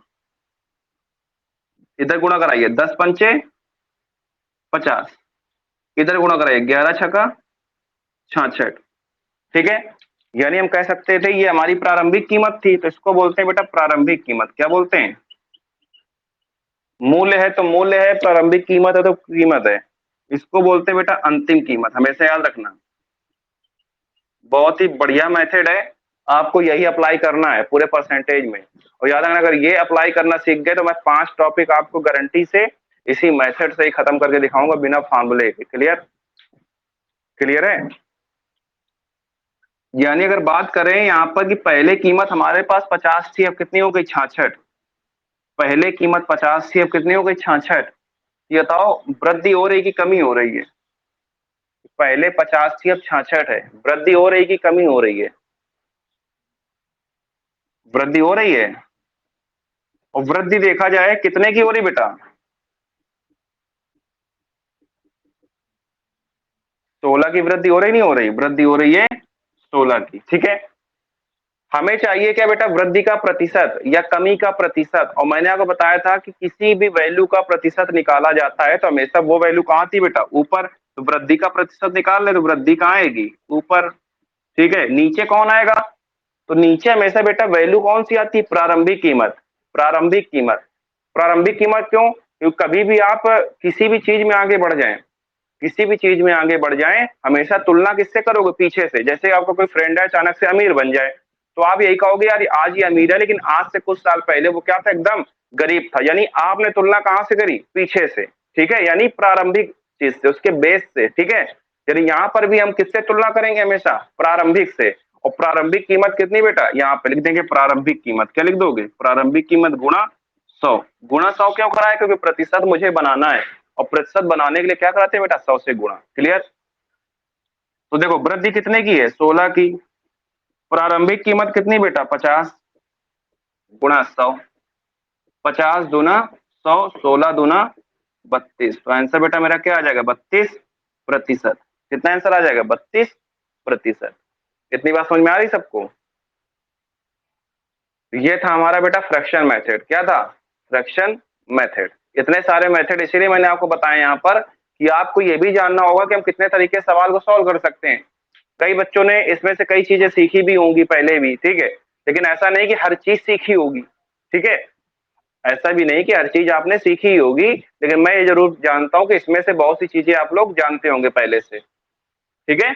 इधर गुणा कराइए, 10 पंचे 50, इधर गुणा कराइए 11 छक्का 66। ठीक है, यानी हम कह सकते थे ये हमारी प्रारंभिक कीमत थी, तो इसको बोलते हैं बेटा प्रारंभिक कीमत। क्या बोलते हैं, मूल्य है तो मूल्य है, प्रारंभिक कीमत है तो कीमत है। इसको बोलते हैं बेटा अंतिम कीमत, हमेशा याद रखना। बहुत ही बढ़िया मेथड है, आपको यही अप्लाई करना है पूरे परसेंटेज में। और याद रखना, अगर ये अप्लाई करना सीख गए तो मैं 5 टॉपिक आपको गारंटी से इसी मेथड से ही खत्म करके दिखाऊंगा, बिना फार्मूले के। क्लियर, क्लियर है। यानी अगर बात करें यहाँ पर कि पहले कीमत हमारे पास 50 थी, अब कितनी हो गई, 66। पहले कीमत 50 थी, अब कितनी हो गई, 66। ये बताओ वृद्धि हो रही कि कमी हो रही है, पहले 50 थी अब 66 है, वृद्धि हो रही कि कमी हो रही है, वृद्धि हो रही है। और वृद्धि देखा जाए कितने की हो रही बेटा, 16 की वृद्धि हो रही, नहीं हो रही, वृद्धि हो रही है 16 की। ठीक है, हमें चाहिए क्या बेटा, वृद्धि का प्रतिशत या कमी का प्रतिशत। और मैंने आपको बताया था कि किसी भी वैल्यू का प्रतिशत निकाला जाता है तो हमेशा वो वैल्यू कहां थी बेटा, ऊपर। तो वृद्धि का प्रतिशत निकाल ले तो वृद्धि कहां आएगी, ऊपर। ठीक है, नीचे कौन आएगा, तो नीचे हमेशा बेटा वैल्यू कौन सी आती है, प्रारंभिक कीमत। प्रारंभिक कीमत, प्रारंभिक कीमत क्यों, क्योंकि कभी भी आप किसी भी चीज में आगे बढ़ जाएं, किसी भी चीज में आगे बढ़ जाएं, हमेशा तुलना किससे करोगे, पीछे से। जैसे आपका कोई फ्रेंड है अचानक से अमीर बन जाए, तो आप यही कहोगे यार आज ये अमीर है, लेकिन आज से कुछ साल पहले वो क्या था, एकदम गरीब था। यानी आपने तुलना कहां से करी, पीछे से। ठीक है, यानी प्रारंभिक चीज से, उसके बेस से। ठीक है, यानी यहां पर भी हम किससे तुलना करेंगे, हमेशा प्रारंभिक से। और प्रारंभिक कीमत कितनी बेटा, यहाँ पे लिख देंगे प्रारंभिक कीमत। क्या लिख दोगे, प्रारंभिक कीमत गुणा 100। गुणा 100 क्यों करा है, क्योंकि प्रतिशत मुझे बनाना है, और प्रतिशत बनाने के लिए क्या कराते हैं बेटा, 100 से गुणा। क्लियर। तो देखो वृद्धि कितने की है, 16 की। प्रारंभिक कीमत कितनी बेटा, 50 गुणा 100। 50 दूना 100, 16 दूना 32। तो आंसर बेटा मेरा क्या आ जाएगा, 32%। कितना आंसर आ जाएगा, 32%। इतनी बात समझ में आ रही सबको। ये था हमारा बेटा फ्रैक्शन मेथड। क्या था, फ्रैक्शन मेथड। इतने सारे मेथड इसीलिए मैंने आपको बताया यहाँ पर कि आपको ये भी जानना होगा कि हम कितने तरीके से सवाल को सॉल्व कर सकते हैं। कई बच्चों ने इसमें से कई चीजें सीखी भी होंगी पहले भी, ठीक है, लेकिन ऐसा नहीं कि हर चीज सीखी होगी। ठीक है, ऐसा भी नहीं कि हर चीज आपने सीखी ही होगी, लेकिन मैं ये जरूर जानता हूं कि इसमें से बहुत सी चीजें आप लोग जानते होंगे पहले से। ठीक है,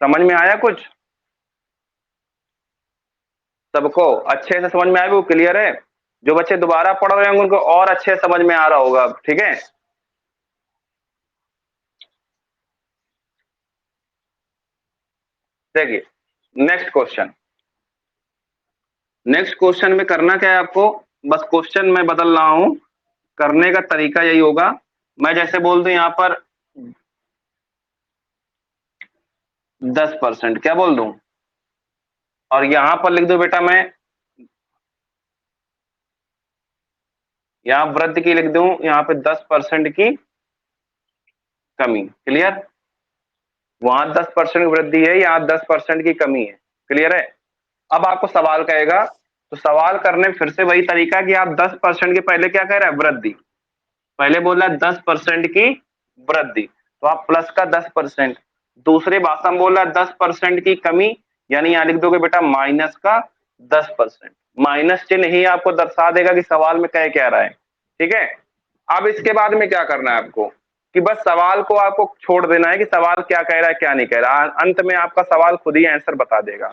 समझ में आया कुछ, सबको अच्छे से समझ में आया, वो क्लियर है। जो बच्चे दोबारा पढ़ रहे होंगे उनको और अच्छे से समझ में आ रहा होगा। ठीक है, देखिए नेक्स्ट क्वेश्चन। नेक्स्ट क्वेश्चन में करना क्या है आपको, बस क्वेश्चन में बदल रहा हूं, करने का तरीका यही होगा। मैं जैसे बोल दूं यहां पर 10%, क्या बोल दूं, और यहां पर लिख दो बेटा मैं, यहां वृद्धि की लिख दूं, यहां पे 10% की कमी। क्लियर, वहां 10% की वृद्धि है, यहाँ 10% की कमी है। क्लियर है। अब आपको सवाल कहेगा तो सवाल करने में फिर से वही तरीका कि आप 10% के पहले क्या कह रहे हैं, वृद्धि। पहले बोला 10% की वृद्धि, तो आप प्लस का 10%। दूसरे भाषा में बोला 10% की कमी, यानी यहां लिख दोगे बेटा माइनस का 10%। माइनस चिन्ह ही आपको दर्शा देगा कि सवाल में कह क्या रहा है। ठीक है, अब इसके बाद में क्या करना है आपको, कि बस सवाल को आपको छोड़ देना है कि सवाल क्या कह रहा है क्या नहीं कह रहा, अंत में आपका सवाल खुद ही आंसर बता देगा।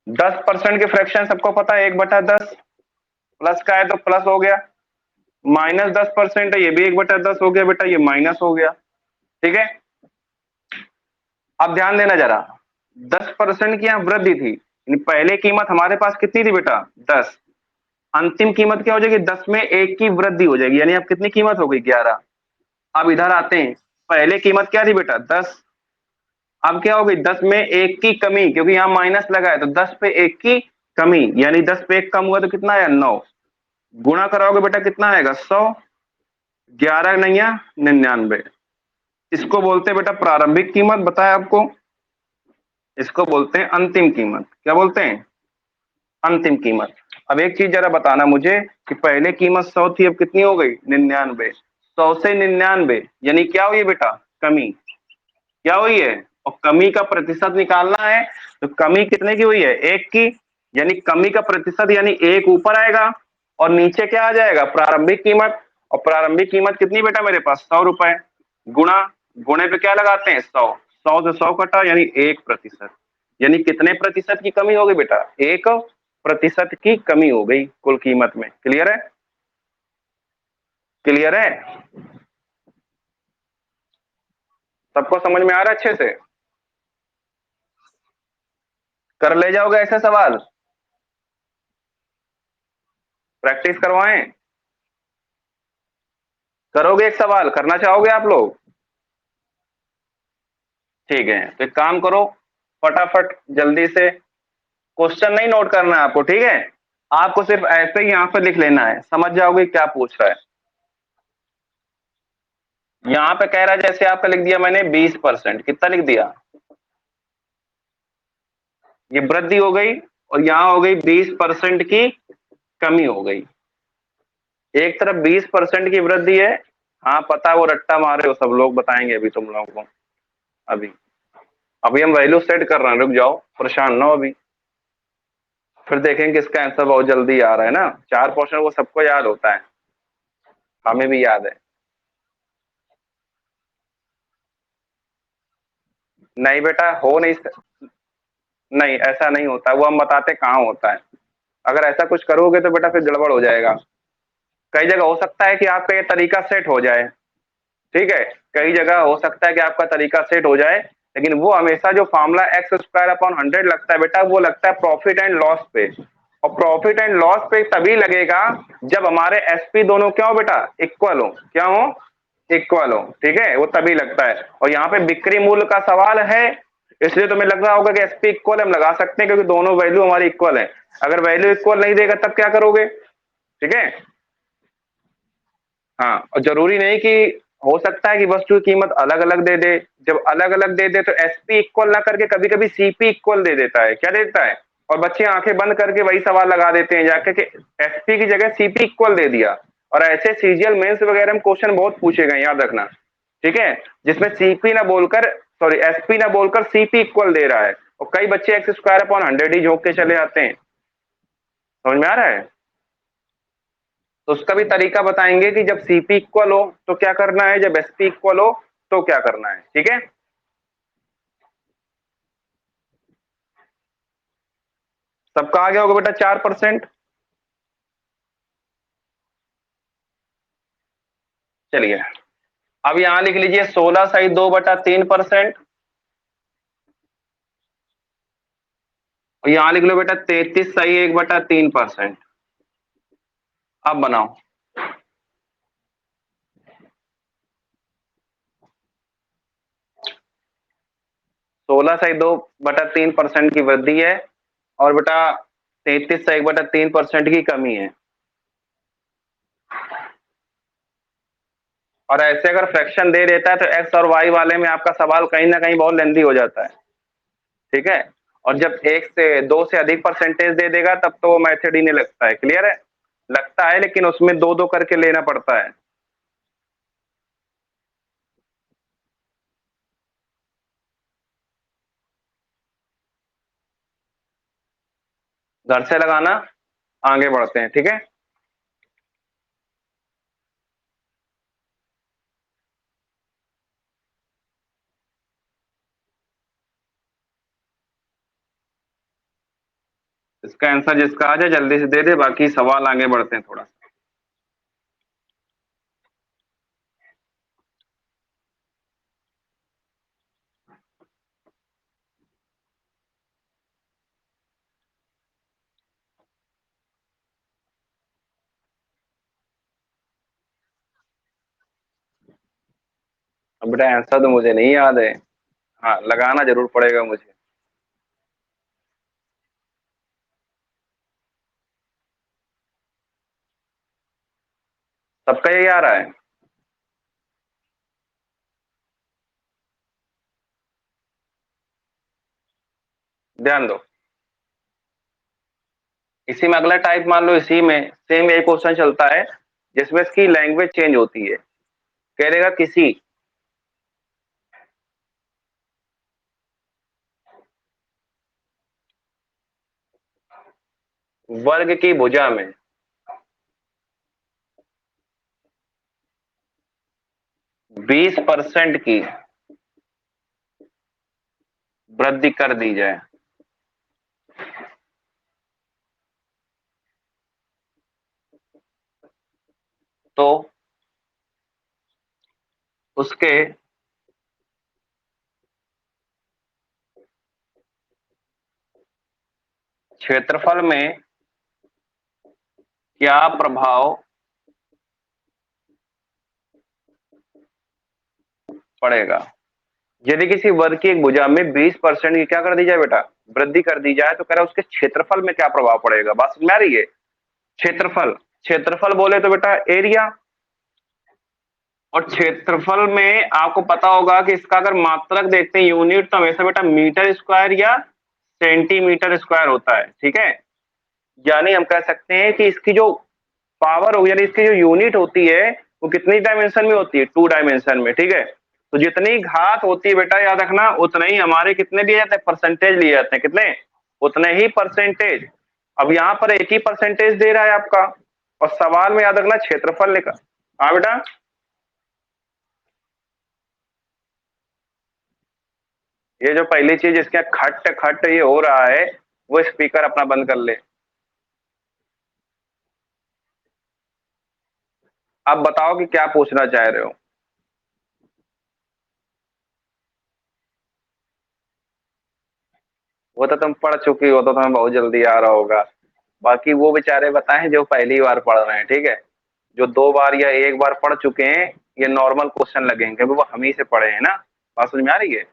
10% के फ्रैक्शन सबको पता है 1/10, प्लस का है तो प्लस हो गया, माइनस 10% है ये भी 1/10 हो गया बेटा, ये माइनस हो गया। ठीक है, अब ध्यान देना जरा, 10% की यहाँ वृद्धि थी, पहले कीमत हमारे पास कितनी थी बेटा 10, अंतिम कीमत क्या हो जाएगी 10 में 1 की वृद्धि हो जाएगी, यानी अब कितनी कीमत हो गई 11। अब इधर आते हैं, पहले कीमत क्या थी बेटा 10, अब क्या हो गई 10 में 1 की कमी, क्योंकि यहाँ माइनस लगा है तो 10 पे 1 की कमी, यानी 10 पे 1 कम हुआ तो कितना आया 9, गुणा कराओगे बेटा कितना आएगा 100, 11 नैया 99, इसको बोलते हैं बेटा प्रारंभिक कीमत, बताया आपको। इसको बोलते हैं अंतिम कीमत, क्या बोलते हैं, अंतिम कीमत। अब एक चीज जरा बताना मुझे कि पहले कीमत 100 थी, अब कितनी हो गई 99, 100 से 99 यानी क्या हुई बेटा कमी, क्या हुई है, और कमी का प्रतिशत निकालना है, तो कमी कितने की हुई है 1 की, यानी कमी का प्रतिशत यानी 1 ऊपर आएगा और नीचे क्या आ जाएगा प्रारंभिक कीमत, और प्रारंभिक कीमत कितनी बेटा मेरे पास 100 रुपए, गुणा, गुणे पे क्या लगाते हैं 100, 100 से 100 कटा यानी 1%, यानी कितने प्रतिशत की कमी हो गई बेटा 1% की कमी हो गई कुल कीमत में। क्लियर है, क्लियर है, सबको समझ में आ रहा है अच्छे से, कर ले जाओगे ऐसे सवाल, प्रैक्टिस करवाएं, करोगे एक सवाल, करना चाहोगे आप लोग, ठीक है तो एक काम करो फटाफट जल्दी से, क्वेश्चन नहीं नोट करना है आपको, ठीक है, आपको सिर्फ ऐसे ही यहां पे लिख लेना है, समझ जाओगे क्या पूछ रहा है। यहां पे कह रहा है जैसे आपका लिख दिया मैंने 20%, कितना लिख दिया, ये वृद्धि हो गई, और यहां हो गई 20% की कमी हो गई। एक तरफ 20% की वृद्धि है, हाँ पता है वो रट्टा मारे हो सब लोग, बताएंगे अभी तुम लोगों को, अभी अभी हम वैल्यू सेट कर रहे हैं, रुक जाओ परेशान ना हो अभी, फिर देखेंगे किसका आंसर बहुत जल्दी आ रहा है ना, 4% वो सबको याद होता है, हमें भी याद है। नहीं बेटा हो नहीं, नहीं ऐसा नहीं होता, वो हम बताते कहाँ होता है, अगर ऐसा कुछ करोगे तो बेटा फिर गड़बड़ हो जाएगा। कई जगह हो सकता है कि आपका ये तरीका सेट हो जाए, ठीक है, कई जगह हो सकता है कि आपका तरीका सेट हो जाए, लेकिन वो हमेशा जो फॉर्मूला x² अपॉन 100 लगता है बेटा, वो लगता है प्रॉफिट एंड लॉस पे, और प्रॉफिट एंड लॉस पे तभी लगेगा जब हमारे एसपी दोनों क्या हो बेटा इक्वल हो, क्या हो इक्वल हो, ठीक है, वो तभी लगता है। और यहाँ पे बिक्री मूल्य का सवाल है, इसलिए तुम्हें लग रहा होगा कि एसपी इक्वल हम लगा सकते हैं क्योंकि दोनों वैल्यू हमारी इक्वल है, अगर वैल्यू इक्वल नहीं देगा तब क्या करोगे, ठीक है। हाँ, और जरूरी नहीं कि, हो सकता है कि वस्तु की कीमत अलग अलग दे दे, जब अलग अलग दे दे तो एसपी इक्वल ना करके कभी कभी सीपी इक्वल दे देता है, क्या देता है, और बच्चे आंखें बंद करके वही सवाल लगा देते हैं जाके कि एसपी की जगह सीपी इक्वल दे दिया, और ऐसे सीजीएल मेंस वगैरह में क्वेश्चन बहुत पूछे गए, याद रखना, ठीक है, जिसमें सीपी ना बोलकर, सॉरी एसपी ना बोलकर सीपी इक्वल दे रहा है, और कई बच्चे x² अपॉन 100 ही झोंक के चले आते हैं, समझ में आ रहा है। तो उसका भी तरीका बताएंगे कि जब सीपी इक्वल हो तो क्या करना है, जब एसपी इक्वल हो तो क्या करना है, ठीक है। सबका आ गया होगा बेटा 4%, चलिए अब यहां लिख लीजिए 16 सही 2/3%, और यहां लिख लो बेटा 33 सही 1/3%। अब बनाओ, 16 सही 2/3% की वृद्धि है, और बेटा 33 सही 1/3% की कमी है, और ऐसे अगर फ्रैक्शन दे देता है तो एक्स और वाई वाले में आपका सवाल कहीं ना कहीं बहुत लेंदी हो जाता है, ठीक है। और जब 2 से अधिक परसेंटेज दे देगा तब तो वो मेथड ही नहीं लगता है। क्लियर है? लगता है लेकिन उसमें 2-2 करके लेना पड़ता है। घर से लगाना, आगे बढ़ते हैं। ठीक है, इसका आंसर जिसका आ जाए जल्दी से दे दे, बाकी सवाल आगे बढ़ते हैं थोड़ा। अब बेटा आंसर तो मुझे नहीं याद है। हाँ, लगाना जरूर पड़ेगा मुझे। सबका यही आ रहा है? ध्यान दो, इसी में अगला टाइप मान लो, इसी में सेम यही क्वेश्चन चलता है जिसमें इसकी लैंग्वेज चेंज होती है। कह देगा किसी वर्ग की भुजा में 20% की वृद्धि कर दी जाए तो उसके क्षेत्रफल में क्या प्रभाव पड़ेगा। यदि किसी वर्ग की एक भुजा में 20% की क्या कर दी जाए बेटा, वृद्धि कर दी जाए, तो कह रहा है उसके क्षेत्रफल में क्या प्रभाव पड़ेगा। बात समझ में आ रही है? क्षेत्रफल, क्षेत्रफल बोले तो बेटा एरिया, और क्षेत्रफल में आपको पता होगा कि इसका अगर मात्रक देखते हैं यूनिट, तो हमेशा बेटा मीटर स्क्वायर या सेंटीमीटर स्क्वायर होता है। ठीक है, यानी हम कह सकते हैं कि इसकी जो पावर हो, यानी इसकी जो यूनिट होती है वो कितनी डायमेंशन में होती है, 2 डायमेंशन में। ठीक है, तो जितनी घात होती है बेटा याद रखना, उतने ही हमारे कितने लिए जाते हैं, परसेंटेज लिए जाते हैं। कितने? उतने ही परसेंटेज। अब यहाँ पर एक ही परसेंटेज दे रहा है आपका, और सवाल में याद रखना क्षेत्रफल लिखा। हाँ बेटा, ये जो पहली चीज इसके खट खट ये हो रहा है, वो स्पीकर अपना बंद कर ले। अब बताओ कि क्या पूछना चाह रहे हो। वो तो तुम पढ़ चुकी हो, तो तुम्हें बहुत जल्दी आ रहा होगा। बाकी वो बेचारे बताएं जो पहली बार पढ़ रहे हैं। ठीक है, जो 2 बार या 1 बार पढ़ चुके हैं, ये नॉर्मल क्वेश्चन लगेंगे क्योंकि वो हम ही से पढ़े हैं ना। बात समझ में आ रही है?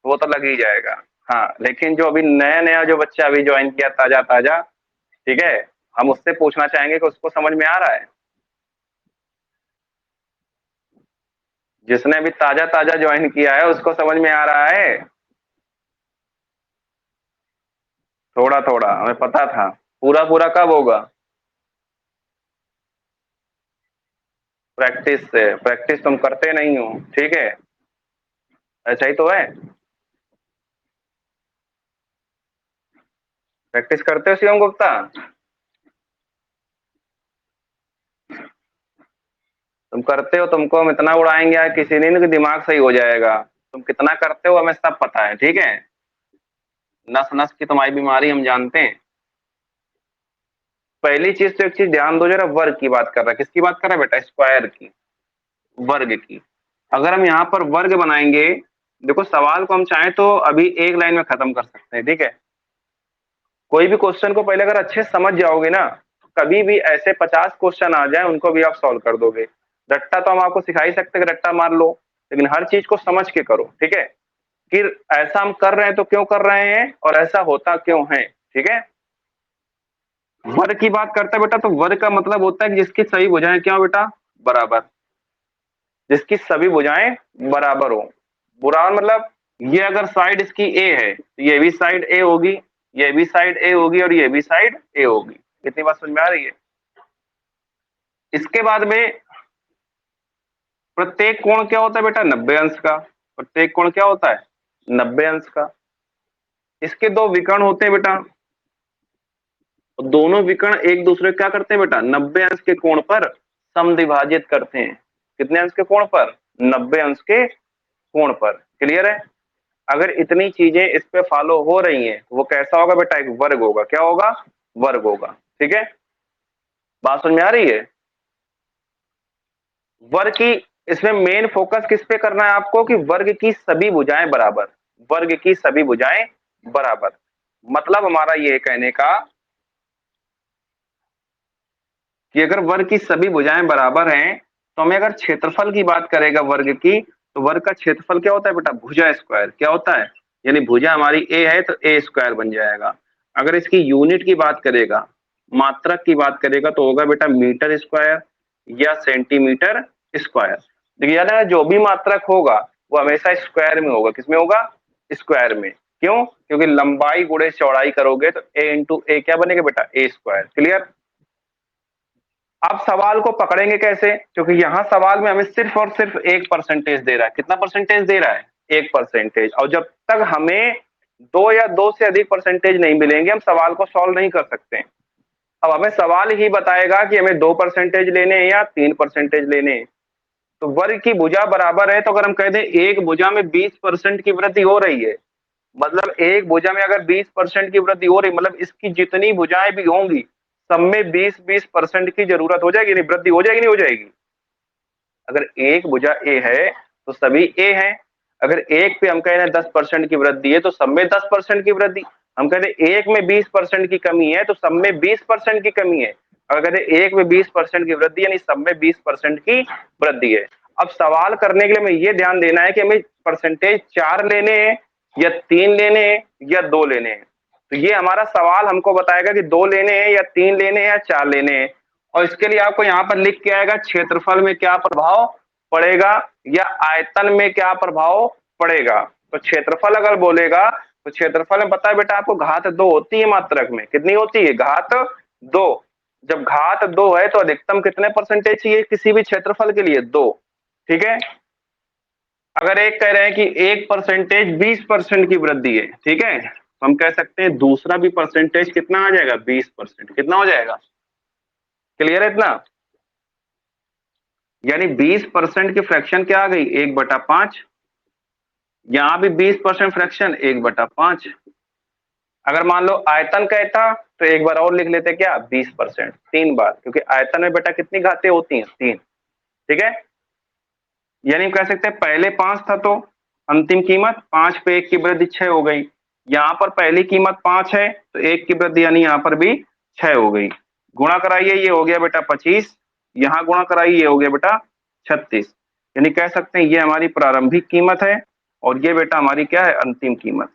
वो तो लग ही जाएगा। हाँ, लेकिन जो अभी नया नया जो बच्चा अभी ज्वाइन किया, ताजा ताजा, ठीक है, हम उससे पूछना चाहेंगे कि उसको समझ में आ रहा है। जिसने अभी ताजा ताजा ज्वाइन किया है उसको समझ में आ रहा है? थोड़ा थोड़ा हमें पता था, पूरा पूरा कब होगा? प्रैक्टिस से। प्रैक्टिस तुम करते नहीं हो। ठीक है, ऐसा ही तो है। प्रैक्टिस करते हो शिवम गुप्ता? तुम करते हो, तुमको हम इतना उड़ाएंगे यार किसी दिन कि दिमाग सही हो जाएगा। तुम कितना करते हो हमें सब पता है। ठीक है, नस नस की तुम्हारी बीमारी हम जानते हैं। पहली चीज तो एक चीज ध्यान दो जरा, वर्ग की बात कर रहा है। किसकी बात कर रहा है बेटा? स्क्वायर की, वर्ग की। अगर हम यहाँ पर वर्ग बनाएंगे, देखो सवाल को हम चाहें तो अभी एक लाइन में खत्म कर सकते हैं। ठीक है, कोई भी क्वेश्चन को पहले अगर अच्छे से समझ जाओगे ना, कभी भी ऐसे 50 क्वेश्चन आ जाए उनको भी आप सॉल्व कर दोगे। रट्टा तो हम आपको सिखा ही सकते हैं कि रट्टा मार लो, लेकिन हर चीज को समझ के करो। ठीक है, कि ऐसा हम कर रहे हैं तो क्यों कर रहे हैं और ऐसा होता क्यों है। ठीक है, वर्ग की बात करता है बेटा, तो वर्ग का मतलब होता है कि जिसकी सही भुजाएं क्या हो बेटा, बराबर। जिसकी सभी भुजाएं बराबर हो। बराबर मतलब ये अगर साइड इसकी ए है तो ये भी साइड ए होगी, ये भी साइड ए होगी और ये भी साइड ए होगी। कितनी बात समझ में आ रही है? इसके बाद में प्रत्येक कोण क्या होता है बेटा? 90 अंश का। प्रत्येक कोण क्या होता है? 90 अंश का। इसके दो विकर्ण होते हैं बेटा, और दोनों विकर्ण एक दूसरे क्या करते हैं बेटा? 90 अंश के कोण पर समद्विभाजित करते हैं। कितने अंश के कोण पर? 90 अंश के कोण पर। क्लियर है? अगर इतनी चीजें इस पे फॉलो हो रही हैं तो वो कैसा होगा बेटा? एक वर्ग होगा। क्या होगा? वर्ग होगा। ठीक है, बात समझ में आ रही है? वर्ग की, इसमें मेन फोकस किस पे करना है आपको कि वर्ग की सभी भुजाएं बराबर। वर्ग की सभी भुजाएं बराबर, मतलब हमारा ये कहने का कि अगर वर्ग की सभी भुजाएं बराबर हैं तो हमें अगर क्षेत्रफल की बात करेगा वर्ग की, तो वर्ग का क्षेत्रफल क्या होता है बेटा? भुजा स्क्वायर। क्या होता है? यानी भुजा हमारी ए है तो ए स्क्वायर बन जाएगा। अगर इसकी यूनिट की बात करेगा, मात्रक की बात करेगा, तो होगा बेटा मीटर स्क्वायर या सेंटीमीटर स्क्वायर। देखिए याद है, जो भी मात्रक होगा वो हमेशा स्क्वायर में होगा। किसमें होगा? स्क्वायर में। क्यों? क्योंकि लंबाई गुणे चौड़ाई करोगे तो ए इंटू ए क्या बनेगा बेटा? ए स्क्वायर। क्लियर? अब सवाल को पकड़ेंगे कैसे? क्योंकि यहां सवाल में हमें सिर्फ और सिर्फ 1% दे रहा है। कितना परसेंटेज दे रहा है? 1%। और जब तक हमें 2 या 2 से अधिक परसेंटेज नहीं मिलेंगे हम सवाल को सॉल्व नहीं कर सकते। अब हमें सवाल ही बताएगा कि हमें 2% लेने हैं या 3% लेने हैं। तो वर्ग की भुजा बराबर है, तो अगर हम कह दें एक भुजा में 20% की वृद्धि हो रही है, मतलब एक भुजा में अगर 20% की वृद्धि हो रही, मतलब इसकी जितनी भुजाएं भी होंगी सब में 20-20% की जरूरत हो जाएगी, नहीं वृद्धि हो जाएगी, नहीं हो जाएगी? अगर एक भुजा ए है तो सभी ए हैं। अगर एक पे हम कह रहे हैं 10% की वृद्धि है तो सब में 10% की वृद्धि। हम कहते हैं एक में 20% की कमी है तो सब में 20% की कमी है। अगर कहते हैं एक में 20% की वृद्धि यानी सब में 20% की वृद्धि है। अब सवाल करने के लिए हमें ये ध्यान देना है कि हमें परसेंटेज 4 लेने हैं या 3 लेने हैं या 2 लेने हैं। तो ये हमारा सवाल हमको बताएगा कि 2 लेने हैं या 3 लेने हैं या 4 लेने हैं। और इसके लिए आपको यहाँ पर लिख के आएगा क्षेत्रफल में क्या प्रभाव पड़ेगा या आयतन में क्या प्रभाव पड़ेगा। तो क्षेत्रफल अगर बोलेगा तो क्षेत्रफल में पता है बेटा आपको घात 2 होती है मात्रक में। कितनी होती है? घात 2। जब घात 2 है तो अधिकतम कितने परसेंटेज चाहिए किसी भी क्षेत्रफल के लिए? 2। ठीक है, अगर एक कह रहे हैं कि 1% 20% की वृद्धि है, ठीक है, तो हम कह सकते हैं दूसरा भी परसेंटेज कितना आ जाएगा? 20%। कितना हो जाएगा? क्लियर है इतना? यानी 20% की फ्रैक्शन क्या आ गई? 1/5। यहां भी 20% फ्रैक्शन 1/5। अगर मान लो आयतन कहता तो एक बार और लिख लेते, क्या? 20%। 3 बार, क्योंकि आयतन में बेटा कितनी घातें होती हैं? 3। ठीक है, यानी हम कह सकते हैं पहले 5 था तो अंतिम कीमत 5 पे 1 की वृद्धि 6 हो गई। यहां पर पहली कीमत 5 है तो 1 की वृद्धि यानी यहां पर भी 6 हो गई। गुणा कराइए, ये हो गया बेटा 25। यहां गुणा कराइए, ये हो गया बेटा 36। यानी कह सकते हैं ये हमारी प्रारंभिक कीमत है और ये बेटा हमारी क्या है? अंतिम कीमत।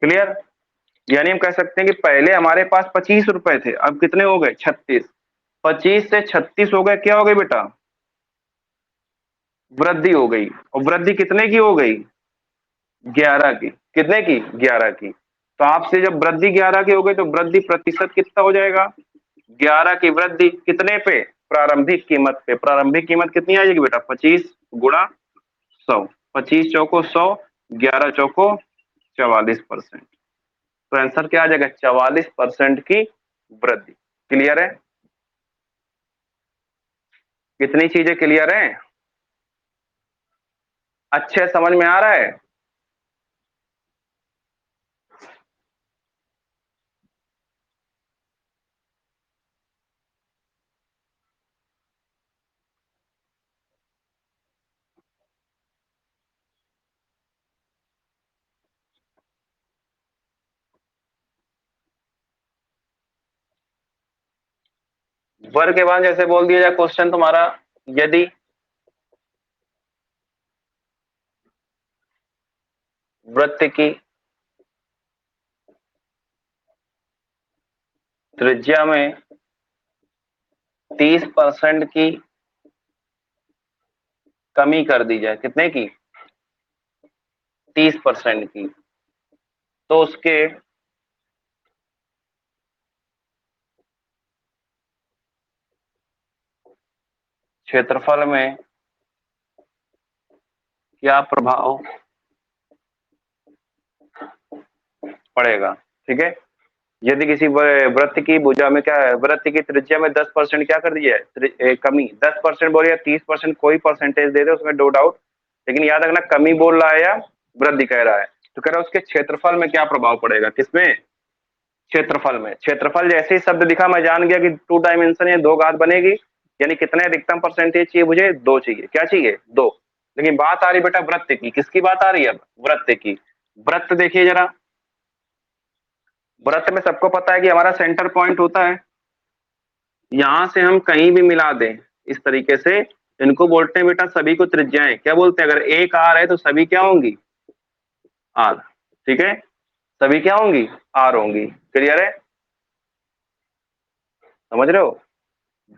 क्लियर? यानी हम कह सकते हैं कि पहले हमारे पास 25 रुपए थे, अब कितने हो गए? 36। 25 से 36 हो गए, क्या हो गई बेटा? वृद्धि हो गई। और वृद्धि कितने की हो गई? 11 की। कितने की? 11 की। तो आपसे जब वृद्धि 11 की हो गई तो वृद्धि प्रतिशत कितना हो जाएगा? 11 की वृद्धि कितने पे? प्रारंभिक कीमत पे। प्रारंभिक कीमत कितनी आ जाएगी बेटा? 25 गुणा 100। 25 चौको 100, 11 चौको 44%। तो आंसर क्या आ जाएगा? 44% की वृद्धि। क्लियर है? कितनी चीजें क्लियर है? अच्छे समझ में आ रहा है? वर्ग के बाद जैसे बोल दिया जाए क्वेश्चन तुम्हारा, यदि वृत्त की त्रिज्या में 30% की कमी कर दी जाए। कितने की? 30% की, तो उसके क्षेत्रफल में क्या प्रभाव पड़ेगा। ठीक है, यदि किसी वृत्त की भुजा में क्या है, वृत्त की त्रिज्या में 10% क्या कर दिया है, कमी। 10% बोल या 30%, कोई परसेंटेज दे दे उसमें नो डाउट, लेकिन याद रखना कमी बोल रहा है या वृद्धि कह रहा है। तो कह रहा है उसके क्षेत्रफल में क्या प्रभाव पड़ेगा, किसमें, क्षेत्रफल में। क्षेत्रफल जैसे ही शब्द दिखा मैं जान गया कि 2 डायमेंशन या 2 घात बनेगी, यानी कितने अधिकतम परसेंटेज चाहिए मुझे, 2 चाहिए। क्या चाहिए, 2। लेकिन बात आ रही बेटा वृत्त की, किसकी बात आ रही है, वृत्त की। वृत्त देखिए जरा, वृत्त में सबको पता है कि हमारा सेंटर पॉइंट होता है, यहां से हम कहीं भी मिला दें इस तरीके से, इनको बोलते हैं बेटा सभी को त्रिज्याएं। क्या बोलते हैं, अगर एक आर है तो सभी क्या होंगी, आर। ठीक है, सभी क्या होंगी, आर होंगी। क्लियर है, समझ रहे हो।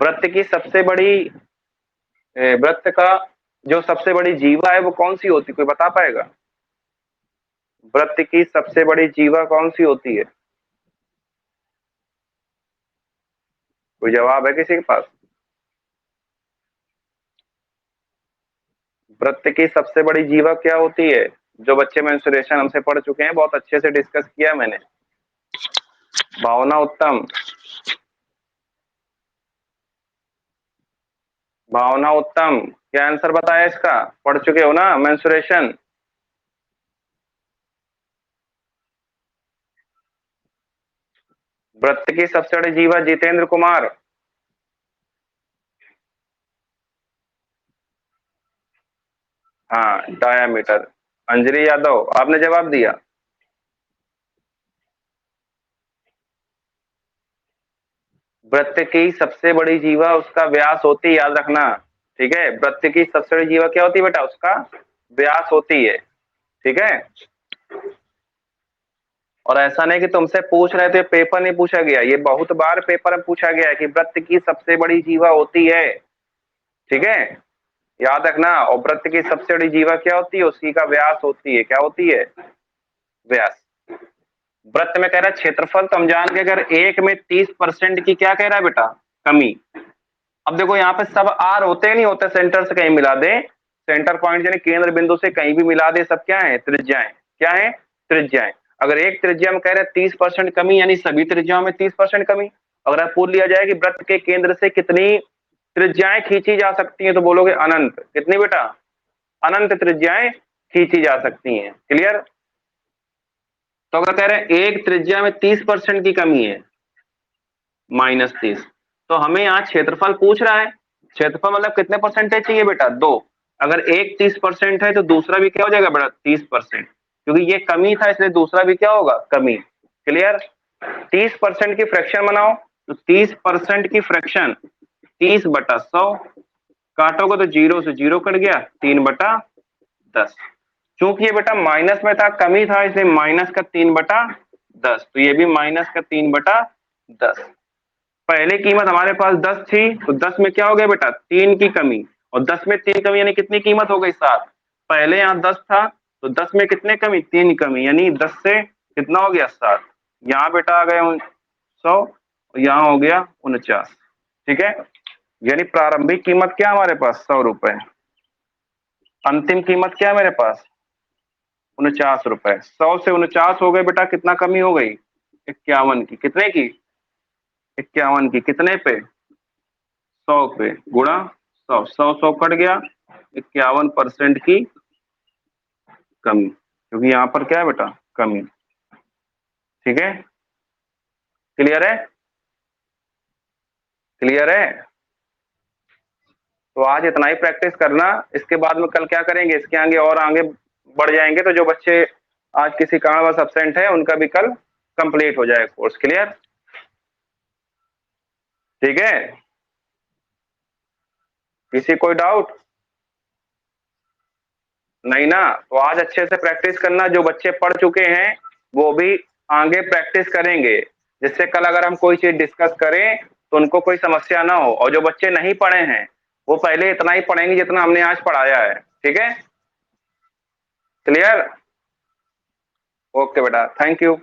वृत्त की सबसे बड़ी वृत्त का जो सबसे बड़ी जीवा है वो कौन सी होती, कोई बता पाएगा। वृत्त की सबसे बड़ी जीवा कौन सी होती है, कोई जवाब है किसी के पास। वृत्त की सबसे बड़ी जीवा क्या होती है, जो बच्चे मेंस्ट्रुएशन हमसे पढ़ चुके हैं, बहुत अच्छे से डिस्कस किया मैंने। भावना उत्तम, भावना उत्तम, क्या आंसर बताया इसका, पढ़ चुके हो ना मेंस्ट्रुएशन। वृत्त की सबसे बड़ी जीवा, जितेंद्र कुमार। हाँ, डायामीटर। अंजलि यादव, आपने जवाब दिया। वृत्त की सबसे बड़ी जीवा उसका व्यास होती है, याद रखना। ठीक है, वृत्त की सबसे बड़ी जीवा क्या होती है बेटा, उसका व्यास होती है। ठीक है, और ऐसा नहीं कि तुमसे पूछ रहे थे, पेपर नहीं पूछा गया, ये बहुत बार पेपर में पूछा गया है कि वृत्त की सबसे बड़ी जीवा होती है। ठीक है, याद रखना। और वृत्त की सबसे बड़ी जीवा क्या होती है, उसी का व्यास होती है। क्या होती है, व्यास। वृत्त में कह रहा है क्षेत्रफल, तो हम जान के अगर एक में 30% की क्या कह रहा है बेटा, कमी। अब देखो यहाँ पे सब आर होते हैं, नहीं होते, सेंटर से कहीं मिला दे, सेंटर पॉइंट यानी केंद्र बिंदु से कहीं भी मिला दे, सब क्या है, त्रिज्याएं। क्या है, त्रिज्याएं। अगर एक त्रिज्या में कह रहे हैं 30% कमी, यानी सभी त्रिज्याओं में 30% कमी। अगर आप पूछ लिया जाए कि वृत्त के केंद्र से कितनी त्रिज्याएं खींची जा सकती हैं, तो बोलोगे अनंत। कितनी बेटा, अनंत त्रिज्याएं खींची जा सकती हैं। क्लियर। तो अगर कह रहे हैं एक त्रिज्या में 30% की कमी है, -30, तो हमें यहाँ क्षेत्रफल पूछ रहा है। क्षेत्रफल मतलब कितने परसेंटेज चाहिए बेटा, 2। अगर एक 30% है तो दूसरा भी क्या हो जाएगा बेटा, 30%, क्योंकि ये कमी था इसलिए दूसरा भी क्या होगा, कमी। क्लियर। 30% की फ्रैक्शन बनाओ, तो 30% की फ्रैक्शन 30/100, काटोगे तो 0 से 0 कट गया, 3/10। चूंकि ये बेटा माइनस में था, कमी था, इसलिए -3/10, तो ये भी -3/10। पहले कीमत हमारे पास 10 थी, तो 10 में क्या हो गया बेटा, 3 की कमी, और 10 में 3 कमी यानी कितनी कीमत हो गई, 7। पहले यहाँ 10 था, तो 10 में कितने कमी, 3 कमी, यानी 10 से कितना हो गया, 7। यहाँ बेटा आ गए 100, और यहाँ हो गया 49। ठीक है, यानी प्रारंभिक कीमत क्या हमारे पास, 100 रुपए। अंतिम कीमत क्या है मेरे पास, 49 रुपए। 100 से 49 हो गए बेटा, कितना कमी हो गई, 51 की। कितने की, 51 की। कितने पे, 100 पे, गुणा 100, 100 कट गया, 51% की कमी, क्योंकि यहाँ पर क्या है बेटा, कमी। ठीक है, क्लियर है, क्लियर है। तो आज इतना ही प्रैक्टिस करना, इसके बाद में कल क्या करेंगे, इसके आगे और आगे बढ़ जाएंगे, तो जो बच्चे आज किसी कारणवश अब्सेंट है उनका भी कल कंप्लीट हो जाएगा कोर्स। क्लियर, ठीक है। किसी कोई डाउट नहीं ना, तो आज अच्छे से प्रैक्टिस करना, जो बच्चे पढ़ चुके हैं वो भी आगे प्रैक्टिस करेंगे, जिससे कल अगर हम कोई चीज डिस्कस करें तो उनको कोई समस्या ना हो। और जो बच्चे नहीं पढ़े हैं वो पहले इतना ही पढ़ेंगे जितना हमने आज पढ़ाया है। ठीक है, क्लियर। ओके बेटा, थैंक यू।